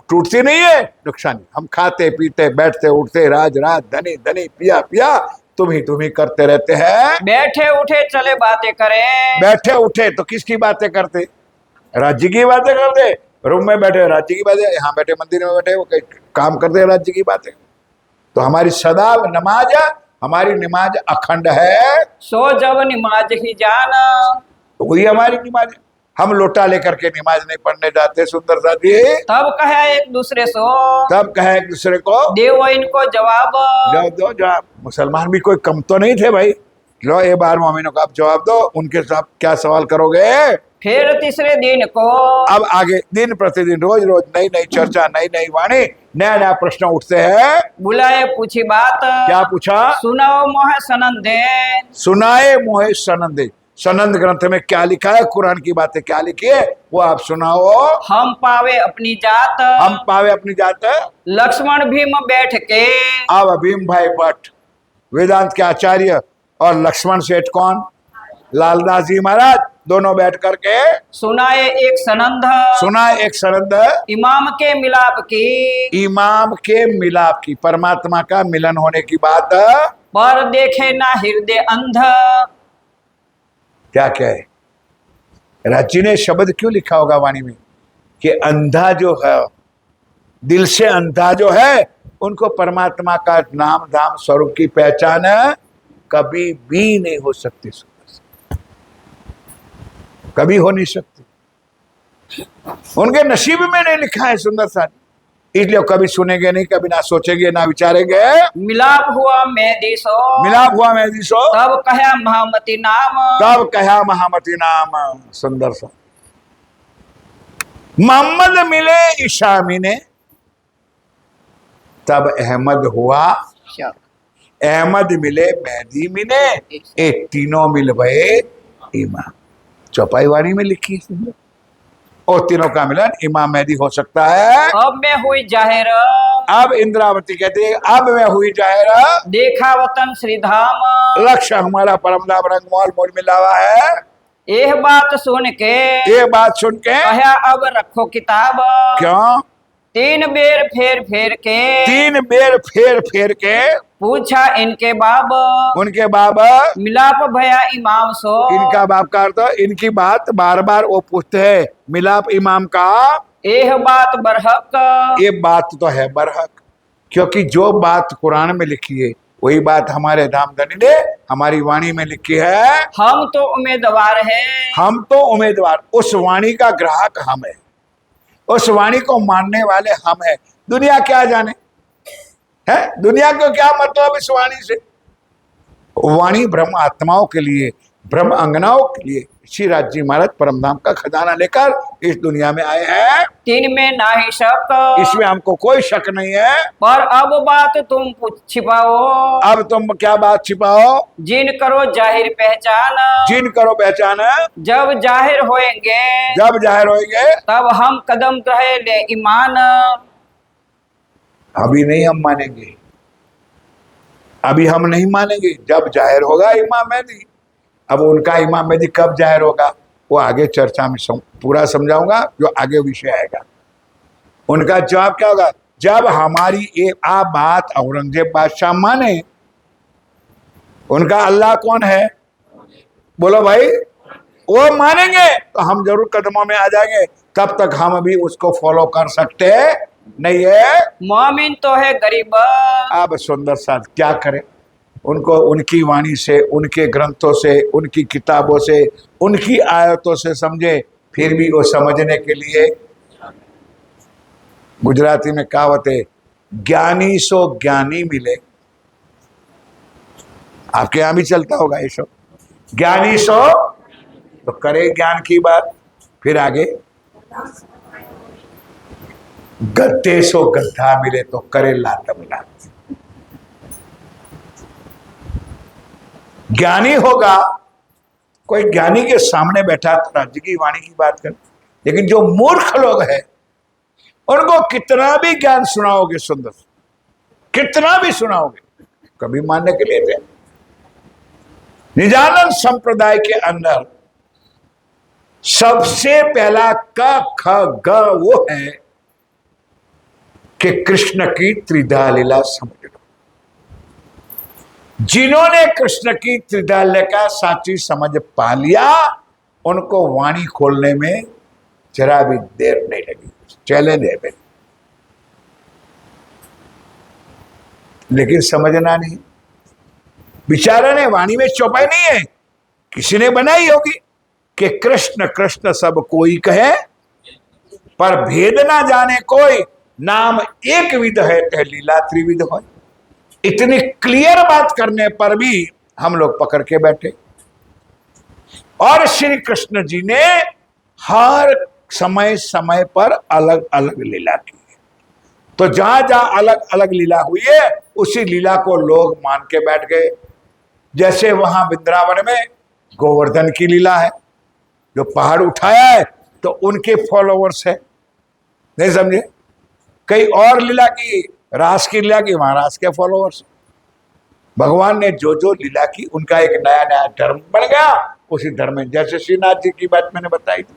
टूटती नहीं है, नुकसान। हम खाते पीते बैठते उठते, राज रात, धनी धनी, पिया पिया, तुम ही करते रहते हैं। बैठे उठे चले बातें करें, बैठे उठे तो किसकी बातें करते? राज्य की बातें करते। रूम में बैठे राज्य की बातें, यहाँ बैठे मंदिर में बैठे वो काम करते हैं राज्य की बातें। तो हमारी सदा नमाज, हमारी नमाज अखंड है। सो जब निमाज ही जाना, तो वही हमारी नमाज है। हम लोटा लेकर के नमाज नहीं पढ़ने जाते सुंदर साथी। तब कहे एक दूसरे सो, तब कहे एक दूसरे को, देवो इनको जवाब। जवाब दो। जवाब, मुसलमान भी कोई कम तो नहीं थे भाई। लो ये बार मोमिनों को आप जवाब दो, उनके साथ क्या सवाल करोगे? फिर तीसरे दिन को, अब आगे दिन प्रतिदिन, रोज रोज नई नई चर्चा, नई नई वाणी, नया नया प्रश्न उठते हैं। बुलाए पूछी बात, क्या पूछा? सुनाओ मोह सनंदे। सुनाए मोहे सनंदे। सनंद ग्रंथ में क्या लिखा है, कुरान की बातें क्या लिखी है, वो आप सुनाओ। हम पावे अपनी जात, हम पावे अपनी जात। लक्ष्मण भीम बैठ के, अब भीम भाई भट्ट वेदांत के आचार्य और लक्ष्मण सेठ कौन? लालदास जी महाराज, दोनों बैठ करके सुनाए एक सनंद, सुना एक सनंद, इमाम के मिलाप की, इमाम के मिलाप की, परमात्मा का मिलन होने की बात। पर देखे ना हृदय अंध। क्या क्या है? राज्य ने शब्द क्यों लिखा होगा वाणी में कि अंधा जो है, दिल से अंधा जो है, उनको परमात्मा का नाम धाम स्वरूप की पहचान कभी भी नहीं हो सकती। कभी हो नहीं सकती, उनके नसीब में नहीं लिखा है सुंदर सा, इसलिए कभी सुनेंगे नहीं, कभी ना सोचेंगे ना विचारेंगे। मिलाप हुआ मेहदी सो, मिलाप हुआ मेहदी सो, तब कहा महामती नाम। तब कहा महामती नाम। सुंदर सा मोहम्मद मिले ईशा ने, तब अहमद हुआ। अहमद मिले मेहदी मिले, एक तीनों मिल गए इमाम। चौपाई वाणी में लिखी है सुंदर। और तीनों का मिलन इमाम मेहदी हो सकता है। अब मैं हुई जाहिर, अब इंद्रावती कहती है, अब मैं हुई जाहिर, देखा वतन श्रीधाम। लक्ष्य हमारा परमधाम रंगमहल मोल मिलावा है। यह बात सुन के, ये बात सुन के कहा अब रखो किताब। क्यों? तीन बेर फेर फेर के, तीन बेर फेर फेर के पूछा इनके बाब। उनके बाबा, मिलाप भया इमाम सो, इनका बाप का अर्थ, इनकी बात बार बार वो पूछते हैं। मिलाप इमाम का, यह बात बरहक। ये बात तो है बरहक, क्योंकि जो बात कुरान में लिखी है वही बात हमारे धामधनी ने हमारी वाणी में लिखी है, हम तो उम्मीदवार हैं। हम तो उम्मीदवार, उस वाणी का ग्राहक हम है, उस वाणी को मानने वाले हम है। दुनिया क्या जाने है, दुनिया को क्या मतलब इस वाणी से। वाणी ब्रह्म आत्माओं के लिए, ब्रह्म अंगनाओं के लिए श्री राज जी महाराज परमधाम का खजाना लेकर इस दुनिया में आए हैं। तीन में ना ही शक, इसमें हमको कोई शक नहीं है। पर अब बात तुम छिपाओ, अब तुम क्या बात छिपाओ, जिन करो जाहिर पहचान। जिन करो पहचान, जब जाहिर होएंगे जब जाहिर होएंगे तब हम कदम रहे ले ईमान। अभी नहीं हम मानेंगे, अभी हम नहीं मानेंगे। जब जाहिर होगा इमाम मेहदी, अब उनका इमाम मेहदी कब जाहिर होगा वो आगे चर्चा में पूरा समझाऊंगा, जो आगे विषय आएगा। उनका जवाब क्या होगा, जब हमारी एक आ बात औरंगजेब बादशाह माने। उनका अल्लाह कौन है, बोलो भाई, वो मानेंगे तो हम जरूर कदमों में आ जाएंगे। तब तक हम भी उसको फॉलो कर सकते नहीं है। मोमिन तो है गरीब। अब सुंदर साथ क्या करें, उनको उनकी वाणी से, उनके ग्रंथों से, उनकी किताबों से, उनकी आयतों से समझे, फिर भी वो समझने के लिए, गुजराती में कहावत है, ज्ञानी सो ज्ञानी मिले। आपके यहां भी चलता होगा ये सब, ज्ञानी सो तो करे ज्ञान की बात, फिर आगे गद्दे सो गद्दा मिले तो करे लातम लात। ज्ञानी होगा, कोई ज्ञानी के सामने बैठा तो राज्य की वाणी की बात कर, लेकिन जो मूर्ख लोग हैं उनको कितना भी ज्ञान सुनाओगे, सुंदर कितना भी सुनाओगे, कभी मानने के लिए थे। निजानंद संप्रदाय के अंदर सबसे पहला क ख ग वो है कि कृष्ण की त्रिधा लीला समझ लो। जिन्होंने कृष्ण की त्रिधा लीला का साची समझ पा लिया, उनको वाणी खोलने में जरा भी देर नहीं लगी, चैलेंज है भाई। लेकिन समझना नहीं, बेचारा ने वाणी में चौपाई नहीं है, किसी ने बनाई होगी कि कृष्ण कृष्ण सब कोई कहे, पर भेद ना जाने कोई, नाम एक विध है कह लीला त्रिविध हो। इतनी क्लियर बात करने पर भी हम लोग पकड़ के बैठे। और श्री कृष्ण जी ने हर समय समय पर अलग अलग लीला की है, तो जहां जहां अलग अलग लीला हुई है उसी लीला को लोग मान के बैठ गए। जैसे वहां वृंदावन में गोवर्धन की लीला है, जो पहाड़ उठाया है तो उनके फॉलोवर्स है, नहीं समझे। कई और लीला की, रास की लीला की, वहां रास के फॉलोवर्स। भगवान ने जो जो लीला की उनका एक नया नया धर्म बन गया, उसी धर्म में। जैसे श्रीनाथ जी की बात मैंने बताई थी,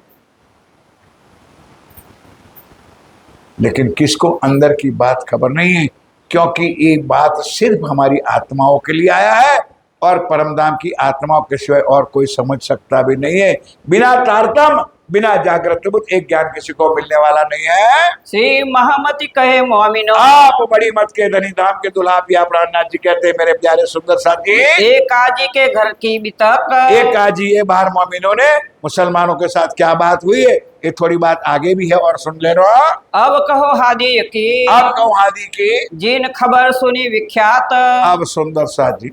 लेकिन किसको अंदर की बात खबर नहीं है, क्योंकि ये बात सिर्फ हमारी आत्माओं के लिए आया है, और परमधाम की आत्माओं के सिवाय और कोई समझ सकता भी नहीं है। बिना तारतम, बिना जागृत बुद्ध एक ज्ञान किसी को मिलने वाला नहीं है। श्री महामति कहे मोमिनो, आप बड़ी मत के धनी धाम के दुल्हा पिया प्राणनाथ जी कहते हैं, मेरे प्यारे सुंदर साथ जी, एक आजी के घर की बितक। एक आजी ये बाहर मोमिनों ने मुसलमानों के साथ क्या बात हुई है, ये थोड़ी बात आगे भी है और सुन ले रो। अब कहो हादी की, अब कहूँ आदि की, जिन खबर सुनी विख्यात। अब सुंदर साथ जी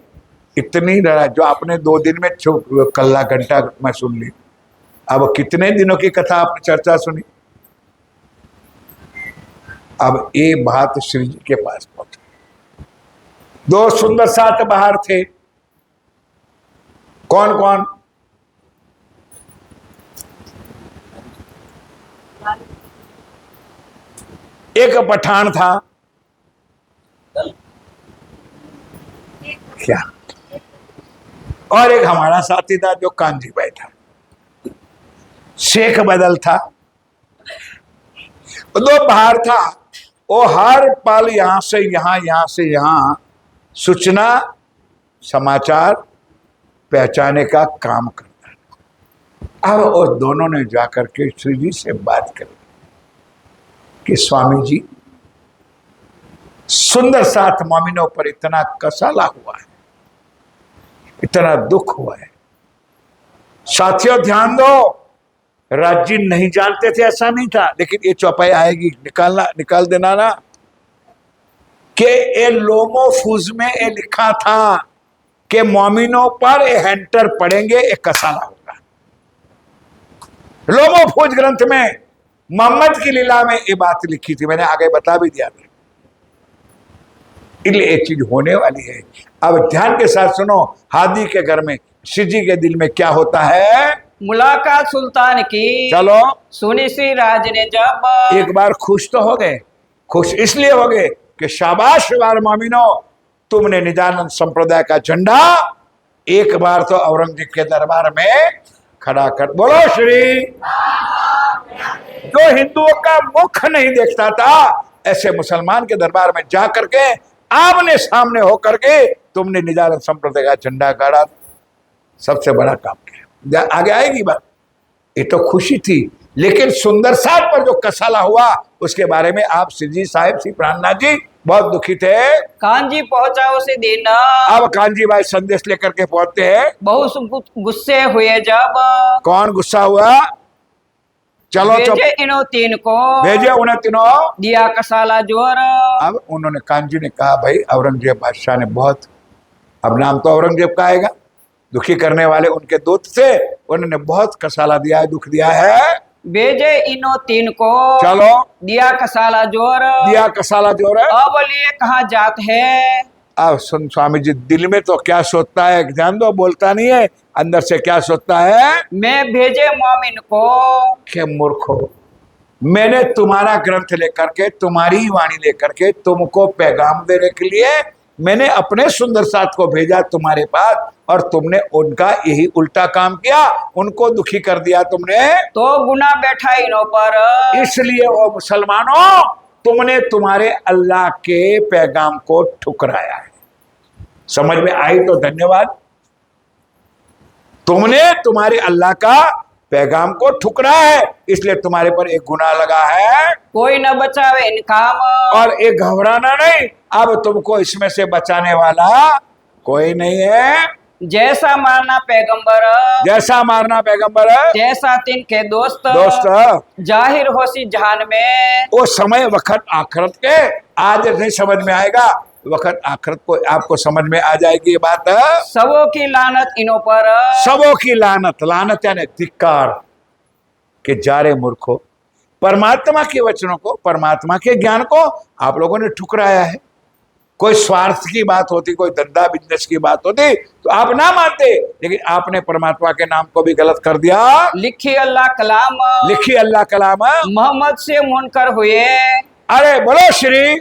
इतनी डरा, जो आपने 2 दिन में कल्ला घंटा मैं सुन ली, अब कितने दिनों की कथा आपने चर्चा सुनी। अब ये बात श्री जी के पास पहुंची। 2 सुंदर साथ बाहर थे, कौन कौन, एक पठान था, क्या, और एक हमारा साथी था जो कांजी बैठा, शेख बदल था, 2 बाहर था। वो हर पल यहां से यहां, यहां से यहां सूचना समाचार पहचाने का काम करता है। अब उस दोनों ने जाकर के श्री जी से बात करी कि स्वामी जी सुंदर साथ मोमिनों पर इतना कसाला हुआ है, इतना दुख हुआ है। साथियों ध्यान दो, राजी नहीं जानते थे ऐसा नहीं था, लेकिन ये चौपाई आएगी, निकाल देना ना कि ये लोमोफूज में ये लिखा था कि मोमिनों पर ये हैंटर पड़ेंगे, एक कसाला होगा। लोमोफूज ग्रंथ में मोहम्मद की लीला में ये बात लिखी थी, मैंने आगे बता भी दिया था। इसलिए एक चीज होने वाली है। अब ध्यान के साथ सुनो, हादी के घर में शिजी के दिल में क्या होता है। मुलाकात सुल्तान की चलो सुनी श्री राज ने जब, एक बार खुश तो हो गए। खुश इसलिए हो गए कि शाबाश वार मोमिनो, तुमने निजानंद संप्रदाय का झंडा एक बार तो औरंगजेब के दरबार में खड़ा कर। बोलो श्री। जो हिंदुओं का मुख नहीं देखता था, ऐसे मुसलमान के दरबार में जा करके आमने सामने होकर के तुमने निजानंद संप्रदाय का झंडा गाड़ा। सबसे बड़ा काम किया। आगे आएगी बात। ये तो खुशी थी, लेकिन सुंदर साथ पर जो कसाला हुआ उसके बारे में आप सिजी साहिब श्री प्राणनाथ जी बहुत दुखी थे। कांजी पहुंचा उसे देना। अब कांजी भाई संदेश लेकर के पहुंचते हैं। बहुत गुस्से हुए जब, कौन गुस्सा हुआ। चलो भेजे इन्हों तीन को, भेजे उन्हें तीनों, दिया कसाला जोर। अब उन्होंने कांजी ने कहा भाई औरंगजेब बादशाह ने बहुत, अब नाम तो औरंगजेब का आएगा, दुखी करने वाले उनके दूत थे, उन्होंने बहुत कसाला दिया है, दुख दिया है। भेजे इन्हों तीन को, चलो दिया कसाला जोर। दिया कसाला जोर है। अब लिए कहाँ जात है। अब सुन स्वामी जी, दिल में तो क्या सोचता है ध्यान दो, बोलता नहीं है, अंदर से क्या सोचता है। मैं भेजे मोमिन को, के मूर्खो, मैंने तुम्हारा ग्रंथ लेकर के, तुम्हारी वाणी लेकर के तुमको पैगाम देने के लिए मैंने अपने सुंदर साथ को भेजा तुम्हारे पास, और तुमने उनका यही उल्टा काम किया, उनको दुखी कर दिया तुमने। तो गुना बैठा इन्हों पर। इसलिए वो मुसलमानों, तुमने तुम्हारे अल्लाह के पैगाम को ठुकराया है। समझ में आई तो धन्यवाद। तुमने तुम्हारे अल्लाह का पैगाम को ठुकराया है, इसलिए तुम्हारे पर एक गुनाह लगा है। कोई न बचावे इन काम। और एक घबराना नहीं, अब तुमको इसमें से बचाने वाला कोई नहीं है। जैसा मारना पैगंबर, जैसा मारना पैगंबर, जैसा तिनके दोस्त जाहिर होसी जहान में। वो समय वक्त आखरत के, आज नहीं समझ में आएगा, वक्त आखरत को आपको समझ में आ जाएगी ये बात। सबों की लानत इन्हों पर। सबों की लानत, लानत यानी धिक्कार के जारे मूर्खो, परमात्मा के वचनों को, परमात्मा के ज्ञान को आप लोगों ने ठुकराया है। कोई स्वार्थ की बात होती, कोई धंधा बिजनेस की बात होती तो आप ना मानते, लेकिन आपने परमात्मा के नाम को भी गलत कर दिया। लिखी अल्लाह कलाम, लिखी अल्लाह कलाम मोहम्मद से मुनकर हुए। अरे बोलो श्री।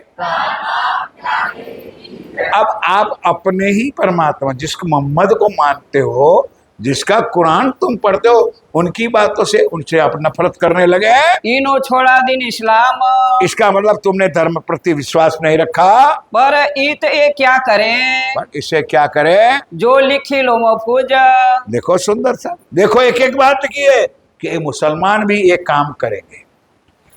अब आप अपने ही परमात्मा, जिसको मोहम्मद को मानते हो, जिसका कुरान तुम पढ़ते हो, उनकी बातों से उनसे आप नफरत करने लगे। इनो छोड़ा दिन इस्लाम। इसका मतलब तुमने धर्म प्रति विश्वास नहीं रखा। पर ईत ये क्या करें, पर इसे क्या करें, जो लिखी लो महफूज। देखो सुंदर सा, देखो एक एक बात लिखी है कि ये मुसलमान भी एक काम करेंगे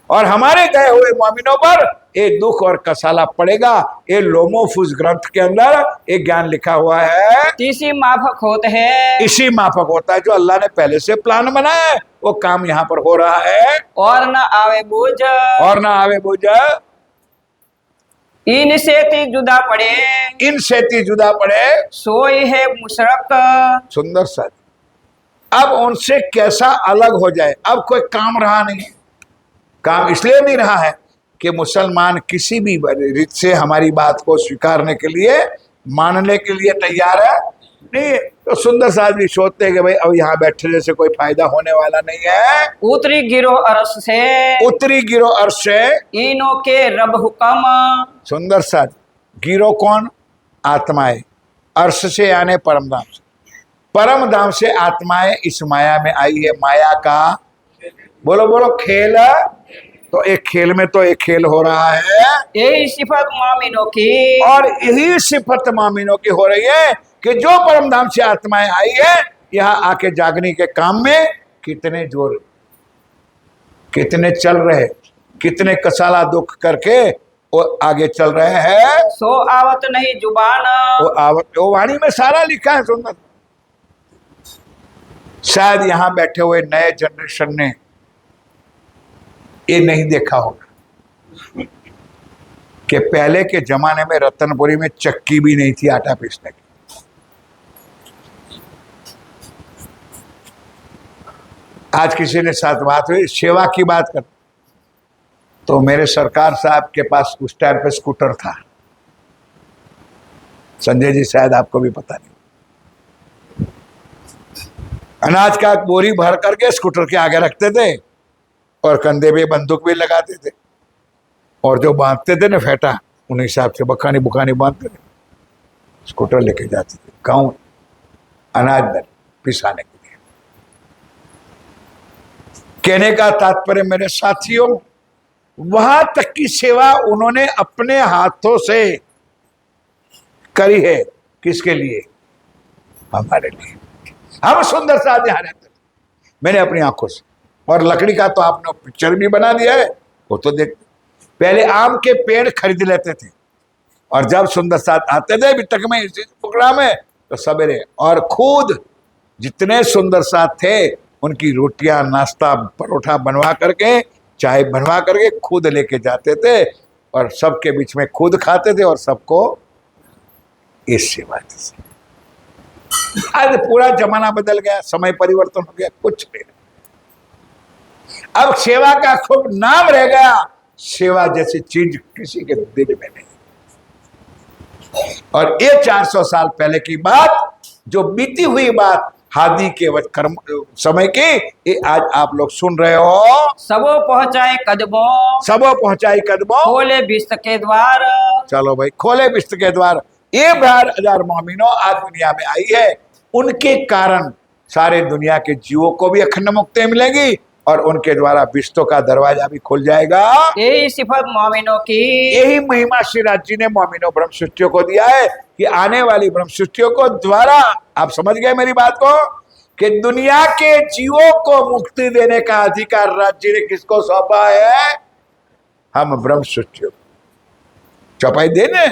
और हमारे गए हुए मोमिनों पर ये दुख और कसाला पड़ेगा। ये लोमोफूज ग्रंथ के अंदर एक ज्ञान लिखा हुआ है, इसी माफक होते हैं। इसी माफक होता है, जो अल्लाह ने पहले से प्लान बनाया है वो काम यहाँ पर हो रहा है। और न आवे बूझ, और ना आवे बुझ, इनसे ती जुदा पड़े, इनसे ती जुदा पड़े। सोई है मुशरक। सुंदर सा, अब उनसे कैसा अलग हो जाए, अब कोई काम रहा नहीं है। काम इसलिए नहीं रहा है कि मुसलमान किसी भी रीत से हमारी बात को स्वीकारने के लिए, मानने के लिए तैयार है नहीं। तो सुंदर साहब भी सोचते हैं कि भाई अब यहाँ बैठने से कोई फायदा होने वाला नहीं है। उतरी गिरो अर्श से, उतरी गिरो अर्श से, इनो के रब हुक्म। सुंदर साहब, गिरो कौन, आत्माएं, अर्श से यानी परम धाम से, परम धाम से आत्माएं इस माया में आई है। माया का बोलो बोलो खेल, तो एक खेल में तो एक खेल हो रहा है। यही सिफत मोमिनों की, और यही सिफत मोमिनों की हो रही है कि जो परम धाम से आत्माएं आई है, यहाँ आके जागने के काम में कितने जोर, कितने चल रहे, कितने कसाला दुख करके वो आगे चल रहे हैं। सो आवत नहीं जुबान। वो वाणी में सारा लिखा है सुंदर। शायद यहां बैठे हुए नए जनरेशन ने ये नहीं देखा होगा कि पहले के जमाने में रतनपुरी में चक्की भी नहीं थी आटा पीसने की। आज किसी ने साथ बात हुई सेवा की बात कर, तो मेरे सरकार साहब के पास उस टाइम पे स्कूटर था। संजय जी शायद आपको भी पता नहीं। अनाज का बोरी भर करके स्कूटर के आगे रखते थे और कंधे पे बंदूक भी लगाते थे, और जो बांधते थे ना फेटा, उन हिसाब से बखानी बुखानी बांधते थे, स्कूटर लेके जाते थे गाँव अनाज दर पिसाने के लिए। कहने का तात्पर्य मेरे साथियों, वहां तक की सेवा उन्होंने अपने हाथों से करी है। किसके लिए? हमारे लिए। हम सुंदर साथ यहां रहते थे, मैंने अपनी आंखों से। और लकड़ी का तो आपने पिक्चर भी बना दिया है, वो तो देख। पहले आम के पेड़ खरीद लेते थे, और जब सुंदर साथ आते थे बिटक में इसी प्रोग्राम में, तो सवेरे और खुद जितने सुंदर साथ थे उनकी रोटियां नाश्ता परोठा बनवा करके, चाय बनवा करके खुद लेके जाते थे, और सबके बीच में खुद खाते थे और सबको इस सेवा से। आज पूरा जमाना बदल गया, समय परिवर्तन हो गया, कुछ नहीं। अब सेवा का खूब नाम रह गया, सेवा जैसी चीज किसी के दिल में नहीं। और ये 400 साल पहले की बात, जो बीती हुई बात हादी के कर्म समय की, ये आज आप लोग सुन रहे हो। सबो पहुंचाए कदमों, सबो पहुंचाई कदमों, खोले बिस्त के द्वार। चलो भाई, खोले बिस्त के द्वार। ये 12,000 मोमिनों आज दुनिया में आई है, उनके कारण सारे दुनिया के जीवों को भी अखंड मुक्ति मिलेगी, और उनके द्वारा बिस्तों का दरवाजा भी खुल जाएगा। यही सिफत मोमिनों की, यही महिमा श्री राज जी ने मोमिनों ब्रह्म सृष्टियों को दिया है, कि आने वाली ब्रह्म सृष्टियों को द्वारा, आप समझ गए मेरी बात को, कि दुनिया के जीवों को मुक्ति देने का अधिकार राज्य ने किसको सौंपा है? हम ब्रह्म सृष्टियों। चौपाई देने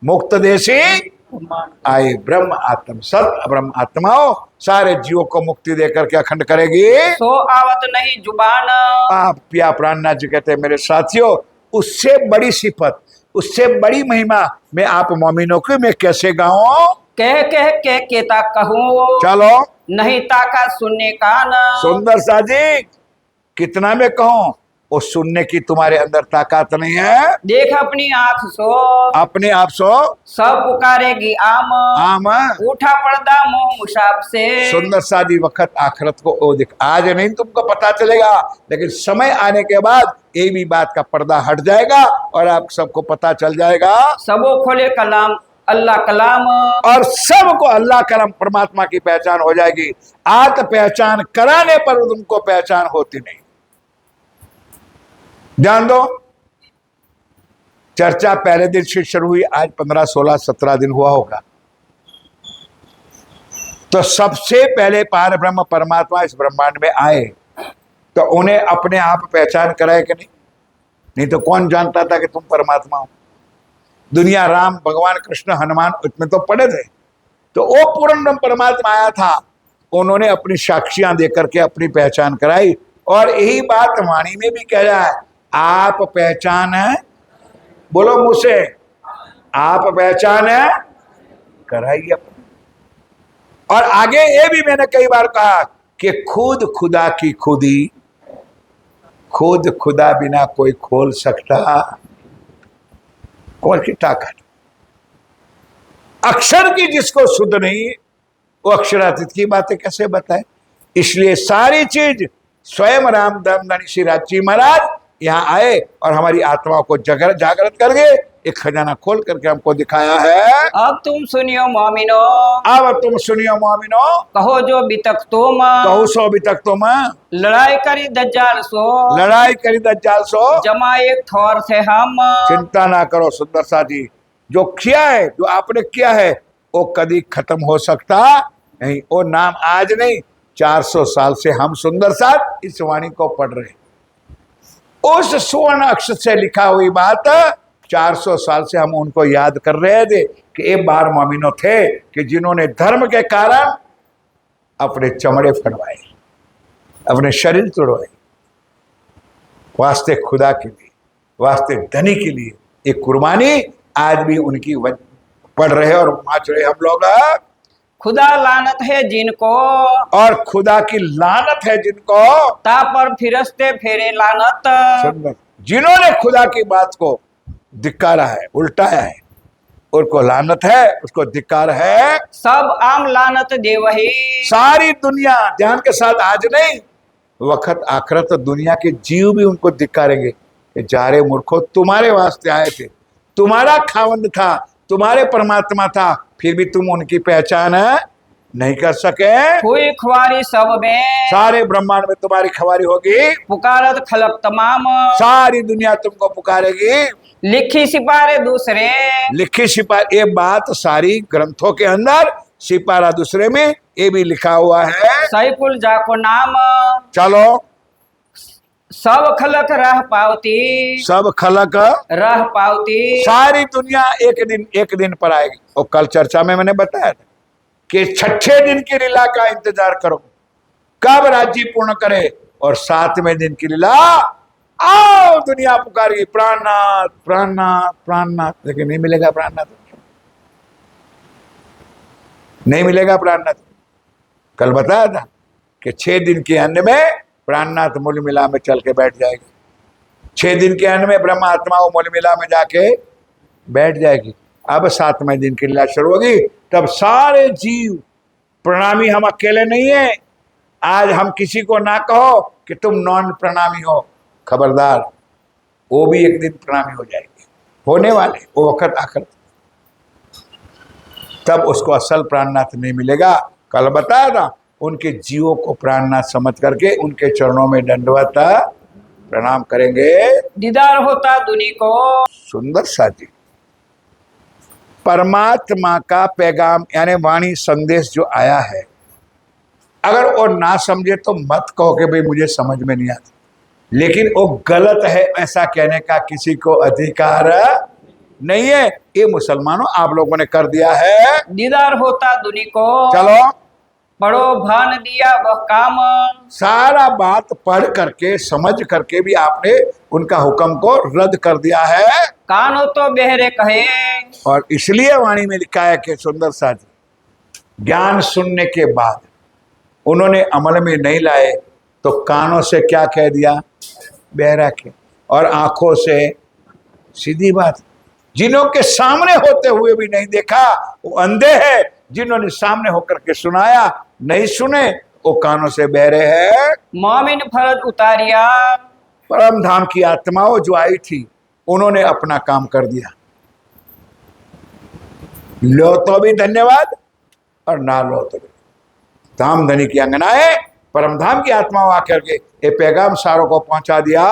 मुक्त देशी आए ब्रह्म आत्म, सत ब्रह्म आत्माओं सारे जीवों को मुक्ति देकर के अखंड करेगी। सो आवत नहीं जुबान। आप पिया प्राणनाथ जी कहते हैं, मेरे साथियों, उससे बड़ी सिफत, उससे बड़ी महिमा मैं आप मोमिनों की मैं कैसे गाऊं? कह कह के केता कहूँ, चलो नहीं ताका सुनने का न। सुंदर सा जी, कितना में कहूं, वो सुनने की तुम्हारे अंदर ताकत नहीं है। देख अपनी आंख सो, अपने आप सो सब पुकारेगी आम। आम। उठा पर्दा मुंह मुशाब से। सुंदर सादी वक्त आखिरत को ओ देख, आज नहीं तुमको पता चलेगा, लेकिन समय आने के बाद ये भी बात का पर्दा हट जाएगा और आप सबको पता चल जाएगा। सबो खोले कलाम अल्लाह कलाम, और सबको अल्लाह कलाम परमात्मा की पहचान हो जाएगी। आत्म पहचान कराने पर तुमको पहचान होती नहीं। जान दो, चर्चा पहले दिन से शुरू हुई, आज 15, 16, 17 दिन हुआ होगा। तो सबसे पहले पार ब्रह्म परमात्मा इस ब्रह्मांड में आए, तो उन्हें अपने आप पहचान कराए कि नहीं? नहीं तो कौन जानता था कि तुम परमात्मा हो? दुनिया राम भगवान कृष्ण हनुमान इसमें तो पड़े थे, तो वो पूर्ण ब्रह्म परमात्मा आया था, उन्होंने अपनी साक्षियां देकर के अपनी पहचान कराई। और यही बात वाणी में भी कह रहा है, आप पहचान है, बोलो मुझसे, आप पहचान है कराइए। और आगे ये भी मैंने कई बार कहा कि खुद खुदा की खुदी, खुद खुदा बिना कोई खोल सकता, कौन की ताकत? अक्षर की जिसको शुद्ध नहीं, वो अक्षरातीत की बातें कैसे बताए? इसलिए सारी चीज स्वयं राम धर्मधनी श्री राज जी महाराज यहाँ आए और हमारी आत्माओं को जागृत करके एक खजाना खोल करके हमको दिखाया है। अब तुम सुनियो मोमिनो, अब तुम सुनियो मोमिनो, कहो जो बितक तुम, कहू सो भी तक तुम, लड़ाई करी दज्जाल सो, लड़ाई करी दज्जाल सो, जमा एक थोर से हम। चिंता ना करो सुंदर सा जी, जो किया है, जो आपने किया है, वो कभी खत्म हो सकता नहीं। वो नाम आज नहीं, 400 साल से हम सुंदर साथ इस वाणी को पढ़ रहे। उस स्वर्ण अक्षर से लिखा हुई बात 400 साल से हम उनको याद कर रहे थे कि एक बार मोमिनो थे कि जिन्होंने धर्म के कारण अपने चमड़े फड़वाए, अपने शरीर तोड़वाए, वास्ते खुदा के लिए, वास्ते धनी के लिए। एक कुर्बानी आज भी उनकी पढ़ रहे और माच रहे हम लोग। खुदा लानत है जिनको, और खुदा की लानत है जिनको, ता पर फिरस्ते फेरे लानत। सुंदर, जिन्होंने खुदा की बात को धिक्कारा है, उल्टाया है, उनको लानत है, उसको धिक्कार है। सब आम लानत दे वही, सारी दुनिया, ध्यान के साथ, आज नहीं वक्त आखिरत दुनिया के जीव भी उनको धिक्कारेंगे कि जा रे मूर्खो, तुम्हारे वास्ते आए थे, तुम्हारा खावंद था, तुम्हारे परमात्मा था, फिर भी तुम उनकी पहचान नहीं कर सके। हुई खुआरी सब में, सारे ब्रह्मांड में तुम्हारी खवारी होगी, पुकारत खलक तमाम। सारी दुनिया तुमको पुकारेगी। लिखी सिपारे दूसरे, लिखी सिपारा, ये बात सारी ग्रंथों के अंदर, सिपारा दूसरे में ये भी लिखा हुआ है। सैकुल जाको नाम, चलो, सब खलक रह पावती, सब खलक रह पावती। सारी दुनिया एक दिन पर आएगी। और कल चर्चा में मैंने बताया था कि 6ठे दिन की लीला का इंतजार करो, कब राज्य पूर्ण करे, और 7वें दिन की लीला आओ, दुनिया पुकारेगी प्राणनाथ प्राणनाथ प्राणनाथ, लेकिन नहीं मिलेगा प्राणनाथ, नहीं मिलेगा प्राणनाथ। कल बताया था कि 6 दिन के अंत में प्राणनाथ मूल मिला में चल के बैठ जाएगी। 6 दिन के अंत में ब्रह्म आत्मा वो मूल मिला में जाके बैठ जाएगी। अब 7वें दिन की लीला शुरू होगी, तब सारे जीव प्रणामी, हम अकेले नहीं है। आज हम किसी को ना कहो कि तुम नॉन प्रणामी हो, खबरदार, वो भी एक दिन प्रणामी हो जाएगी, होने वाले वो वक्त आकर, तब उसको असल प्राणनाथ नहीं मिलेगा। कल बताया था, उनके जीवों को प्राणनाथ समझ करके उनके चरणों में दंडवत प्रणाम करेंगे। दीदार होता दुनी को, सुंदर साथी, परमात्मा का पैगाम यानी वाणी संदेश जो आया है, अगर वो ना समझे तो मत कहो कि भाई मुझे समझ में नहीं आता, लेकिन वो गलत है ऐसा कहने का किसी को अधिकार नहीं है। ये मुसलमानों आप लोगों ने कर दिया है। दीदार होता दुनी को, चलो, पढ़ो भान दिया वह काम। सारा बात पढ़ करके समझ करके भी आपने उनका हुक्म को रद्द कर दिया है। कानो तो बहरे कहे, और इसलिए वाणी में लिखा है कि सुंदर साथी, ज्ञान सुनने के बाद उन्होंने अमल में नहीं लाए तो कानों से क्या कह दिया, बहरा के, और आंखों से सीधी बात, जिन्हों के सामने होते हुए भी नहीं देखा वो अंधे हैं, जिन्होंने सामने होकर के सुनाया नहीं सुने वो कानों से बहरे हैं। मोमिन फर्ज उतारिया, परम धाम की आत्माओं जो आई थी उन्होंने अपना काम कर दिया, लो तो भी धन्यवाद और ना लो तो भी। धाम धनी की अंगनाएं परम धाम की आत्माओं आकर के ये पैगाम सारों को पहुंचा दिया।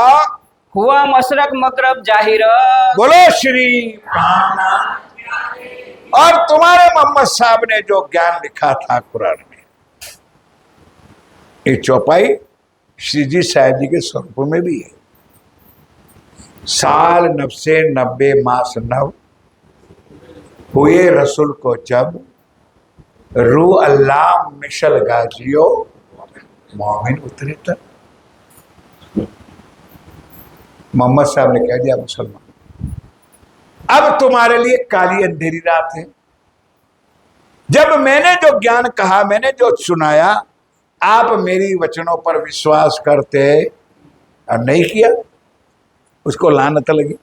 हुआ मशरक मगरब जाहिर, बोलो श्री और तुम्हारे मोहम्मद साहब ने जो ज्ञान लिखा था कुरान में, ये चौपाई श्री जी साहिब जी के स्वरूप में भी है। साल 90 मास 9 हुए रसूल को जब, रू अल्लाह मिशल गाजियो मोमिन उतरे तक। मोहम्मद साहब ने कह दिया मुसलमान, अब तुम्हारे लिए काली अंधेरी रात है। जब मैंने जो ज्ञान कहा, मैंने जो सुनाया, आप मेरी वचनों पर विश्वास करते और नहीं किया, उसको लानत लगी।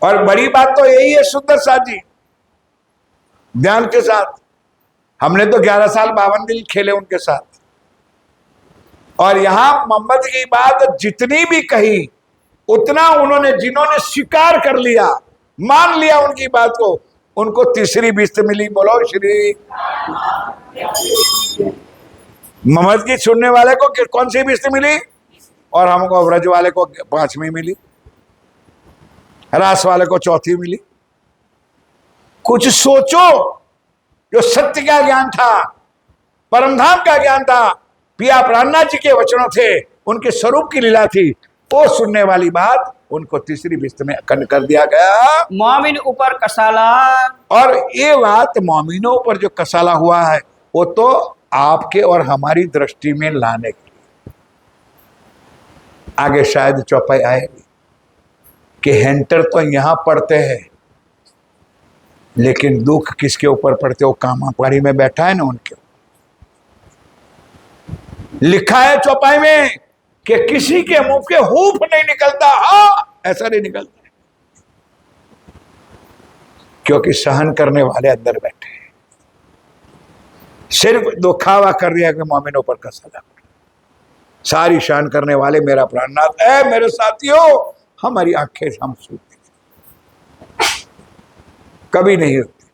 और बड़ी बात तो यही है सुंदर साथ जी, ध्यान के साथ, हमने तो 11 साल 52 दिन खेले उनके साथ, और यहां मोहम्मद की बात जितनी भी कही उतना उन्होंने, जिन्होंने स्वीकार कर लिया, मान लिया उनकी बात को, उनको तीसरी बिस्त मिली। बोलो श्री मोहम्मद की सुनने वाले को कौन सी बिस्त मिली, और हमको व्रज वाले को 5वीं मिली, रास वाले को 4थी मिली। कुछ सोचो, जो सत्य का ज्ञान था, परमधाम का ज्ञान था, पिया प्राणनाथ जी के वचनों थे, उनके स्वरूप की लीला थी, वो सुनने वाली बात उनको तीसरी बिस्त में अखंड कर दिया गया। मोमिन ऊपर कसाला, और ये बात मोमिनों पर जो कसाला हुआ है वो तो आपके और हमारी दृष्टि में लाने के लिए। आगे शायद चौपाई आएगी कि हेंटर तो यहां पड़ते हैं, लेकिन दुख किसके ऊपर पड़ते, वो कामापाड़ी में बैठा है ना उनके। लिखा है चौपाई में कि किसी के मुंह के हूफ नहीं निकलता, हाँ ऐसा नहीं निकलता, क्योंकि सहन करने वाले अंदर बैठे हैं। सिर्फ दुखावा कर दिया कि मोमिनों पर कसाला, सारी शान करने वाले मेरा प्राणनाथ है। मेरे साथियों, हमारी आंखें हम सूखती कभी नहीं होती।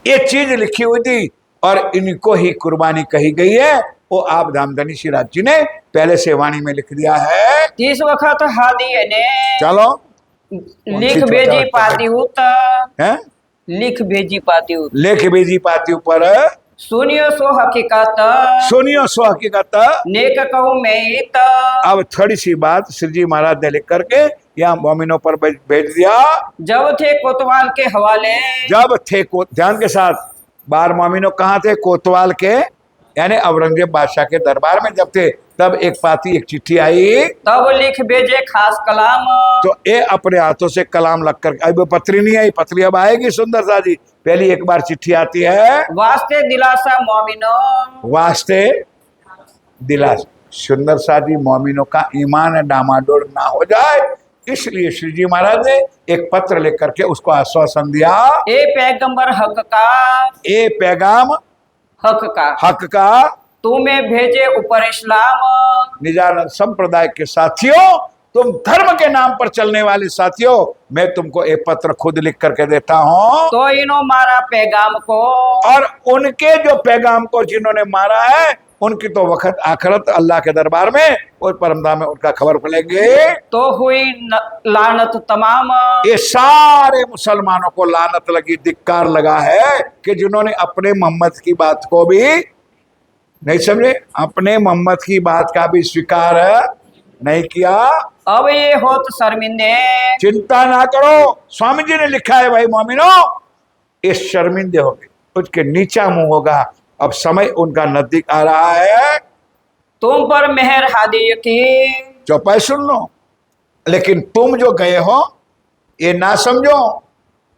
ये चीज लिखी हुई थी और इनको ही कुर्बानी कही गई है। वो आप धामधनी सिराज जी ने पहले से वाणी में लिख दिया है। तीस वक्त हादी ने चलो लिख भेजी पाती हूत, है लिख भेजी पाती हूत, लेख भेजी पाती ऊपर सुनियो सो हकीकत, सुनियो सो हकीकत। नेक कहूँ मैं त। अब थोड़ी सी बात श्री जी महाराज ने लिख करके यहाँ मोमिनों पर भेज दिया। जब थे कोतवाल के हवाले, जब थे ध्यान के साथ, बार मोमिनों कहाँ थे, कोतवाल के यानी औरंगजेब बादशाह के दरबार में जब थे, तब एक पाती एक चिट्ठी आई, तब लिख भेजे खास कलाम। तो ये अपने हाथों से कलाम लग कर, अब पत्री नहीं आई, पत्री अब आएगी सुंदर सा जी। पहली एक बार चिट्ठी आती है, वास्ते दिलासा मोमिनो, वास्ते दिलासा। सुंदर सा जी मोमिनों का ईमान डामाडोल ना हो जाए, इसलिए श्री जी महाराज ने एक पत्र लिख करके उसको आश्वासन दिया। ए पैगंबर हक का, ए पैगाम हक का, हक का, तुम्हें भेजे ऊपर इस्लाम। निजानंद संप्रदाय के साथियों, तुम धर्म के नाम पर चलने वाले साथियों, मैं तुमको एक पत्र खुद लिख करके देता हूं। तो इन्हों मारा पैगाम को, और उनके जो पैगाम को जिन्होंने मारा है, उनकी तो वक्त आखिरत अल्लाह के दरबार में और परमधाम में उनका खबर फैलेंगे। तो हुई लानत तमाम। ये सारे मुसलमानों को लानत लगी, धिक्कार लगा है कि जिन्होंने अपने मोहम्मद की बात को भी नहीं समझे, अपने मोहम्मद की बात का भी स्वीकार नहीं किया। अब ये होत शर्मिंदे, चिंता ना करो, स्वामी जी ने लिखा है भाई मोमिनो, ये शर्मिंदे हो गए, उसके नीचा मुंह होगा। अब समय उनका नजदीक आ रहा है। तुम पर मेहर हादी की, चौपाई सुन लो, लेकिन तुम जो गए हो ये ना समझो,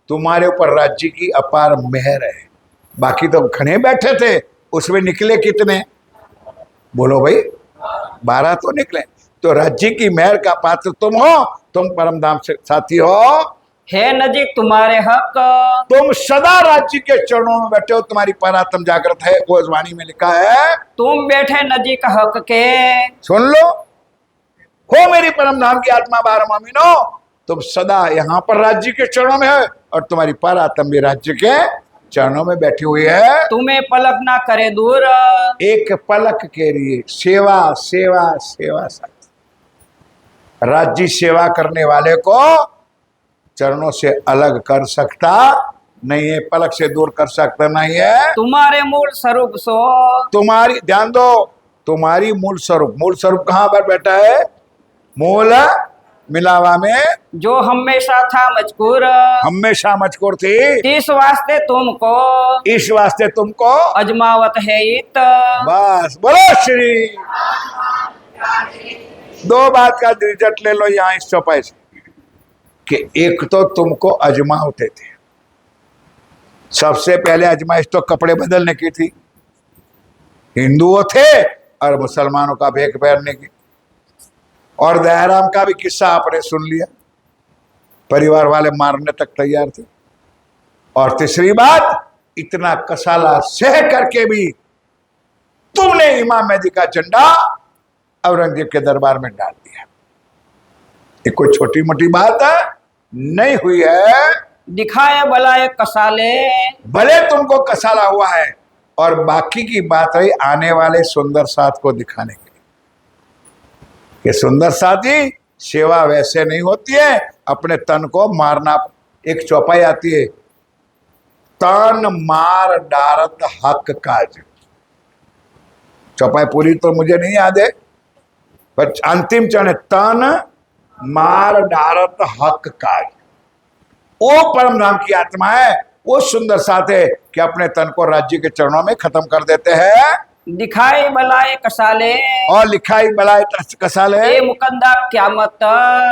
तुम्हारे ऊपर राज्य की अपार मेहर है। बाकी तो खड़े बैठे थे, उसमें निकले कितने, बोलो भाई, 12 तो निकले। तो राज्य की मेहर का पात्र तुम हो, तुम परमधाम से साथी हो। है नजीक तुम्हारे हक, तुम सदा राज्य के चरणों में बैठे हो, तुम्हारी परात्म जागृत है, वो वाणी में लिखा है। तुम बैठे नजीक हक के, सुन लो, हो मेरी परमधाम की आत्मा बार मोमिनो, तुम सदा यहाँ पर राज्य के चरणों में है और तुम्हारी परात्म भी राज्य के चरणों में बैठी हुई है। तुम्हें पलक ना करे दूर, एक पलक के लिए सेवा सेवा सेवा साथी। राज्य सेवा करने वाले को चरणों से अलग कर सकता नहीं है, पलक से दूर कर सकता नहीं है। तुम्हारे मूल स्वरूप सो, तुम्हारी ध्यान दो, तुम्हारी मूल स्वरूप, मूल स्वरूप कहाँ पर बैठा है, मूल मिलावा में, जो हमेशा था मजकूर, हमेशा मजकूर थी, इस वास्ते तुमको, इस वास्ते तुमको अजमावत है इत। बस बोलो श्री। दो बात का रिजल्ट ले लो यहाँ इस चौपाई से, कि एक तो तुमको अजमावते थे, सबसे पहले अजमाइश तो कपड़े बदलने की थी, हिंदुओं थे, और मुसलमानों का भेक पहनने की। और दयाराम का भी किस्सा आपने सुन लिया, परिवार वाले मारने तक तैयार थे। और तीसरी बात, इतना कसाला सह करके भी तुमने इमाम मेहदी का झंडा औरंगजेब के दरबार में डाल दिया। ये कोई छोटी मोटी बात है नहीं हुई है। दिखाए बलाए कसाले, भले तुमको कसाला हुआ है, और बाकी की बात रही आने वाले सुंदर साथ को दिखाने के लिए। ये सुंदर साथी सेवा वैसे नहीं होती है, अपने तन को मारना। एक चौपाई आती है, तन मार डारत हक काज। चौपाई पूरी तो मुझे नहीं याद है, पर अंतिम चरण है, तन मार डारत हक काज। वो परम धाम की आत्मा है, वो सुंदर साथ है कि अपने तन को राज्य के चरणों में खत्म कर देते हैं दिखाई बलाए कसाले और लिखाई बलाए कसाले। ये मुकद्दा क्यामत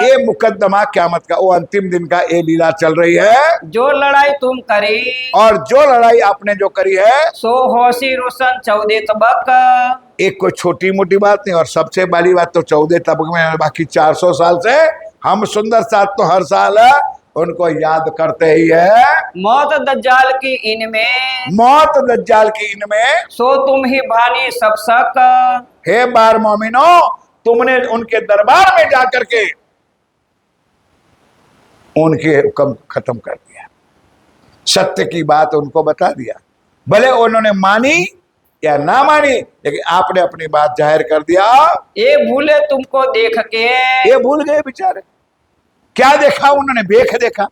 ये मुकदमा क्यामत का, वो अंतिम दिन का ये लीला चल रही है। जो लड़ाई तुम करी और जो लड़ाई आपने जो करी है, सो होशी रोशन 14 तबक। एक कोई छोटी मोटी बात नहीं, और सबसे बड़ी बात तो 14 तबक में, बाकी 400 साल से हम सुंदर साथ तो हर साल उनको याद करते ही है। मौत दज्जाल की इनमें मौत दज्जाल की इनमें, सो तुम ही भानी सब शक। हे बार मोमिनो, तुमने उनके दरबार में जाकर के उनके हुक्म खत्म कर दिया, सत्य की बात उनको बता दिया। भले उन्होंने मानी या ना मानी, लेकिन आपने अपनी बात जाहिर कर दिया। ये भूले तुमको देख के ये भूल गए बेचारे, क्या देखा उन्होंने? भेख देखा,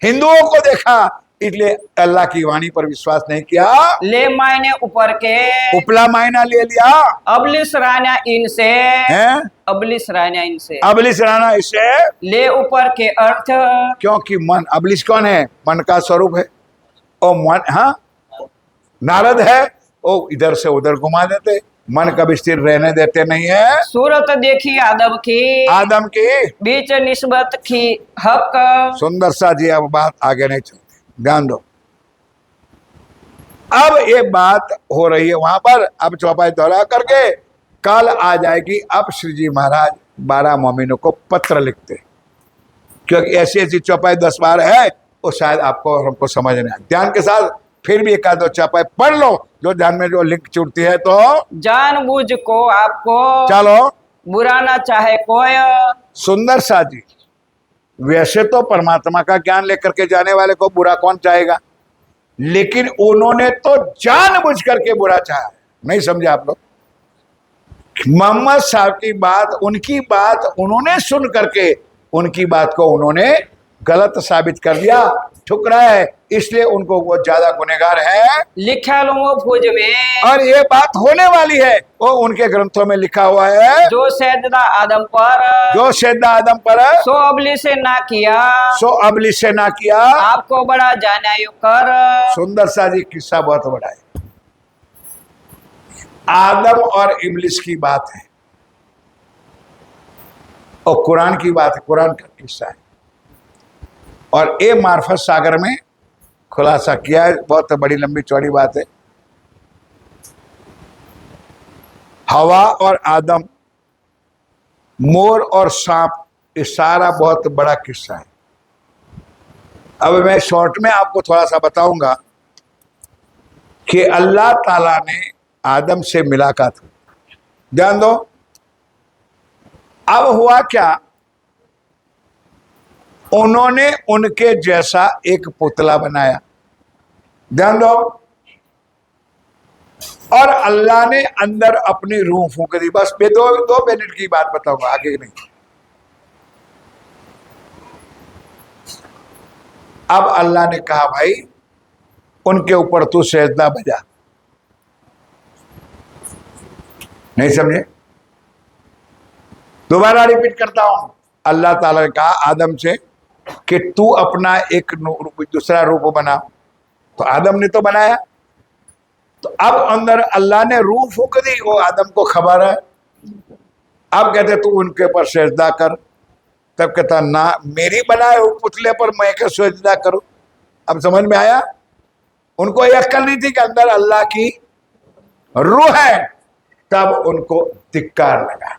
हिंदुओं को देखा, इसलिए अल्लाह की वाणी पर विश्वास नहीं किया। ले मायने ऊपर के उपला मायना ले लिया अबलिस राना इनसे हैं, अबलिस राना इनसे अबलिस राना इसे, ले ऊपर के अर्थ क्योंकि मन, अबलिस कौन है? मन का स्वरूप है। और मन, हाँ, नारद है, वो इधर से उधर घुमा देते, मन कभी स्थिर रहने देते नहीं है। सूरत देखी आदम की आदम की बीच निस्बत की हक। सुंदर सा जी, अब बात आगे नहीं चलती, ध्यान दो। अब ये बात हो रही है वहां पर, अब चौपाई दोहरा करके कल आ जाएगी। अब श्री जी महाराज 12 मोमिनों को पत्र लिखते, क्योंकि ऐसी ऐसी चौपाई 10 बार है, वो शायद आपको हमको समझ नहीं आए। ध्यान के साथ फिर भी एक आध दो चौपाई पढ़ लो, जो ध्यान में जो लिंक छूटती है तो जानबूझ को आपको चलो। बुरा ना चाहे कोई। सुंदर सा जी, वैसे तो परमात्मा का ज्ञान लेकर के जाने वाले को बुरा कौन चाहेगा, लेकिन उन्होंने तो जानबूझ करके बुरा चाहा। नहीं समझे आप लोग? मोहम्मद साहब की बात, उनकी बात उन्होंने सुन करके उनकी बात को उन्होंने गलत साबित कर दिया, ठुकरा है, इसलिए उनको वो ज्यादा गुनहगार है। लिखा लो वो फौज में और ये बात होने वाली है, वो उनके ग्रंथों में लिखा हुआ है। जो सैयदा आदम पर जो सैयदा आदम पर सो अबली से ना किया, सो अबली से ना किया, आपको बड़ा जाना यू कर। सुंदर सा जी किस्सा बहुत बड़ा है। आदम और इब्लिस की बात है और कुरान की बात है, कुरान का किस्सा है। और ये मार्फत सागर में खुलासा किया है, बहुत बड़ी लंबी चौड़ी बात है। हवा और आदम, मोर और सांप, ये सारा बहुत बड़ा किस्सा है। अब मैं शॉर्ट में आपको थोड़ा सा बताऊंगा कि अल्लाह ताला ने आदम से मुलाकात की। ध्यान दो, अब हुआ क्या, उन्होंने उनके जैसा एक पुतला बनाया। ध्यान दो, और अल्लाह ने अंदर अपनी रूह फूंक दी। बस मैं दो मिनट की बात बताऊंगा, आगे नहीं। अब अल्लाह ने कहा, भाई उनके ऊपर तू सजदा बजा। नहीं समझे? दोबारा रिपीट करता हूं। अल्लाह ताला ने कहा आदम से कि तू अपना एक दूसरा रूप बना। तो आदम ने तो बनाया, तो अब अंदर अल्लाह ने रूह फूंक दी, वो आदम को खबर है। अब कहते तू उनके ऊपर सजदा कर। तब कहता ना, मेरी बनाए हुए पुतले पर मैं क्या सजदा करूं? अब समझ में आया? उनको ये अक्ल नहीं थी कि अंदर अल्लाह की रूह है। तब उनको धिक्कार लगा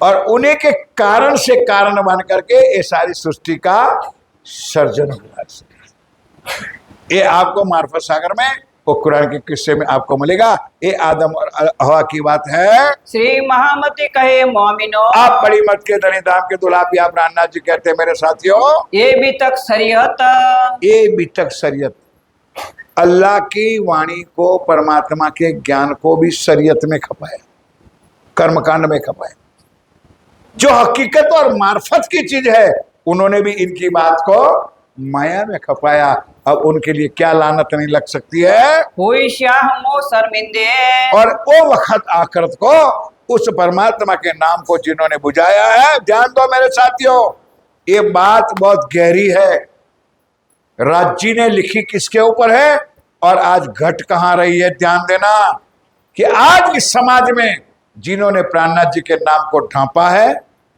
और उन्हीं के कारण से कारण बन करके ये सारी सृष्टि का सर्जन हुआ। ये आपको मार्फत सागर में वो कुरान के किस्से में आपको मिलेगा। ये आदम और हवा की बात है। श्री महामती कहे मोमिनो, आप बड़ी मत के धनी दाम के दुलापी आप रान्ना जी कहते हैं मेरे साथियों, ये भी तक शरीयत, ये भी तक शरीयत, अल्लाह की वाणी को, परमात्मा के ज्ञान को भी शरीयत में खपाया, कर्मकांड में खपाया। जो हकीकत और मार्फत की चीज है उन्होंने भी इनकी बात को माया में खपाया। अब उनके लिए क्या लानत नहीं लग सकती है। हुई शाह मो शर्मिंदे, और वो वक्त आखिरत को उस परमात्मा के नाम को जिन्होंने बुझाया है, ध्यान दो मेरे साथियों, ये बात बहुत गहरी है। राज जी ने लिखी किसके ऊपर है और आज घट कहां रही है? ध्यान देना कि आज इस समाज में जिन्होंने प्राणनाथ जी के नाम को ढांपा है,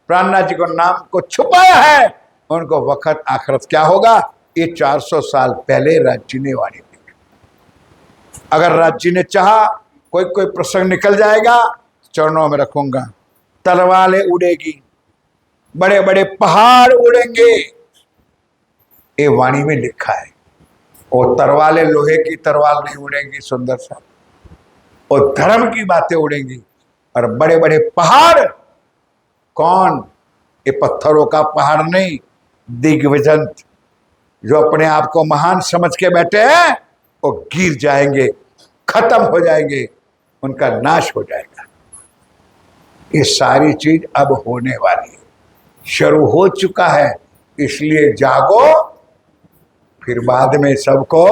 प्राणनाथ जी को नाम को छुपाया है, उनको वक्त आखिरत क्या होगा? ये 400 साल पहले राज जी ने वाणी दी। अगर राज जी ने चाहा, कोई कोई प्रसंग निकल जाएगा, चरणों में रखूंगा। तलवारें उड़ेगी, बड़े बड़े पहाड़ उड़ेंगे, ये वाणी में लिखा है। और तलवारें लोहे की तलवार नहीं उड़ेंगी, सुंदर सा, और धर्म की बातें उड़ेंगी। और बड़े बड़े पहाड़ कौन? ये पत्थरों का पहाड़ नहीं, दिग्विजय जो अपने आप को महान समझ के बैठे हैं, वो गिर जाएंगे, खत्म हो जाएंगे, उनका नाश हो जाएगा। ये सारी चीज अब होने वाली है, शुरू हो चुका है। इसलिए जागो, फिर बाद में सबको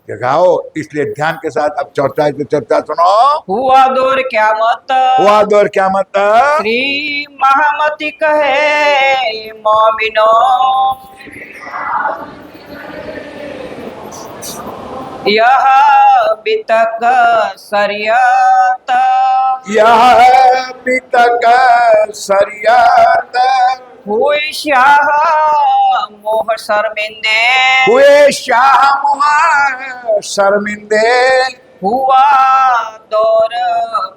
जगाओ। इसलिए ध्यान के साथ अब चर्चा सुनो। हुआ दौर क्या मत, हुआ दौर क्या मत, श्री महामति कहे मोमिनो, यह बितक सरियत, यह बितक सरियत, हुई शाह मोह शर्मिंदे, हुए शाह मोह शर्मिंदे, हुआ दौर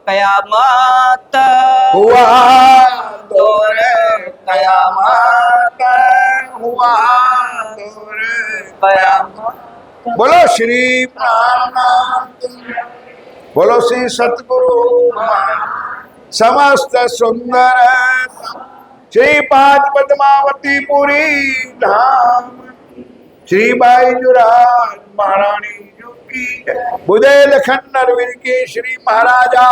कयामत, हुआ दौर कयामत, हुआ दौर कयामत। बोलो श्री प्राणनाथ, बोलो श्री सतगुरु समस्त सुंदर श्री पांच पद्मावती पुरी धाम, श्री बाई जुराज महारानी जो की, बुदेलखंड अरविंद की श्री महाराजा।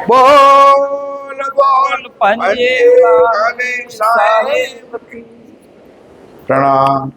बोल बोल पंजे पंजे वाले साहेब की प्रणाम।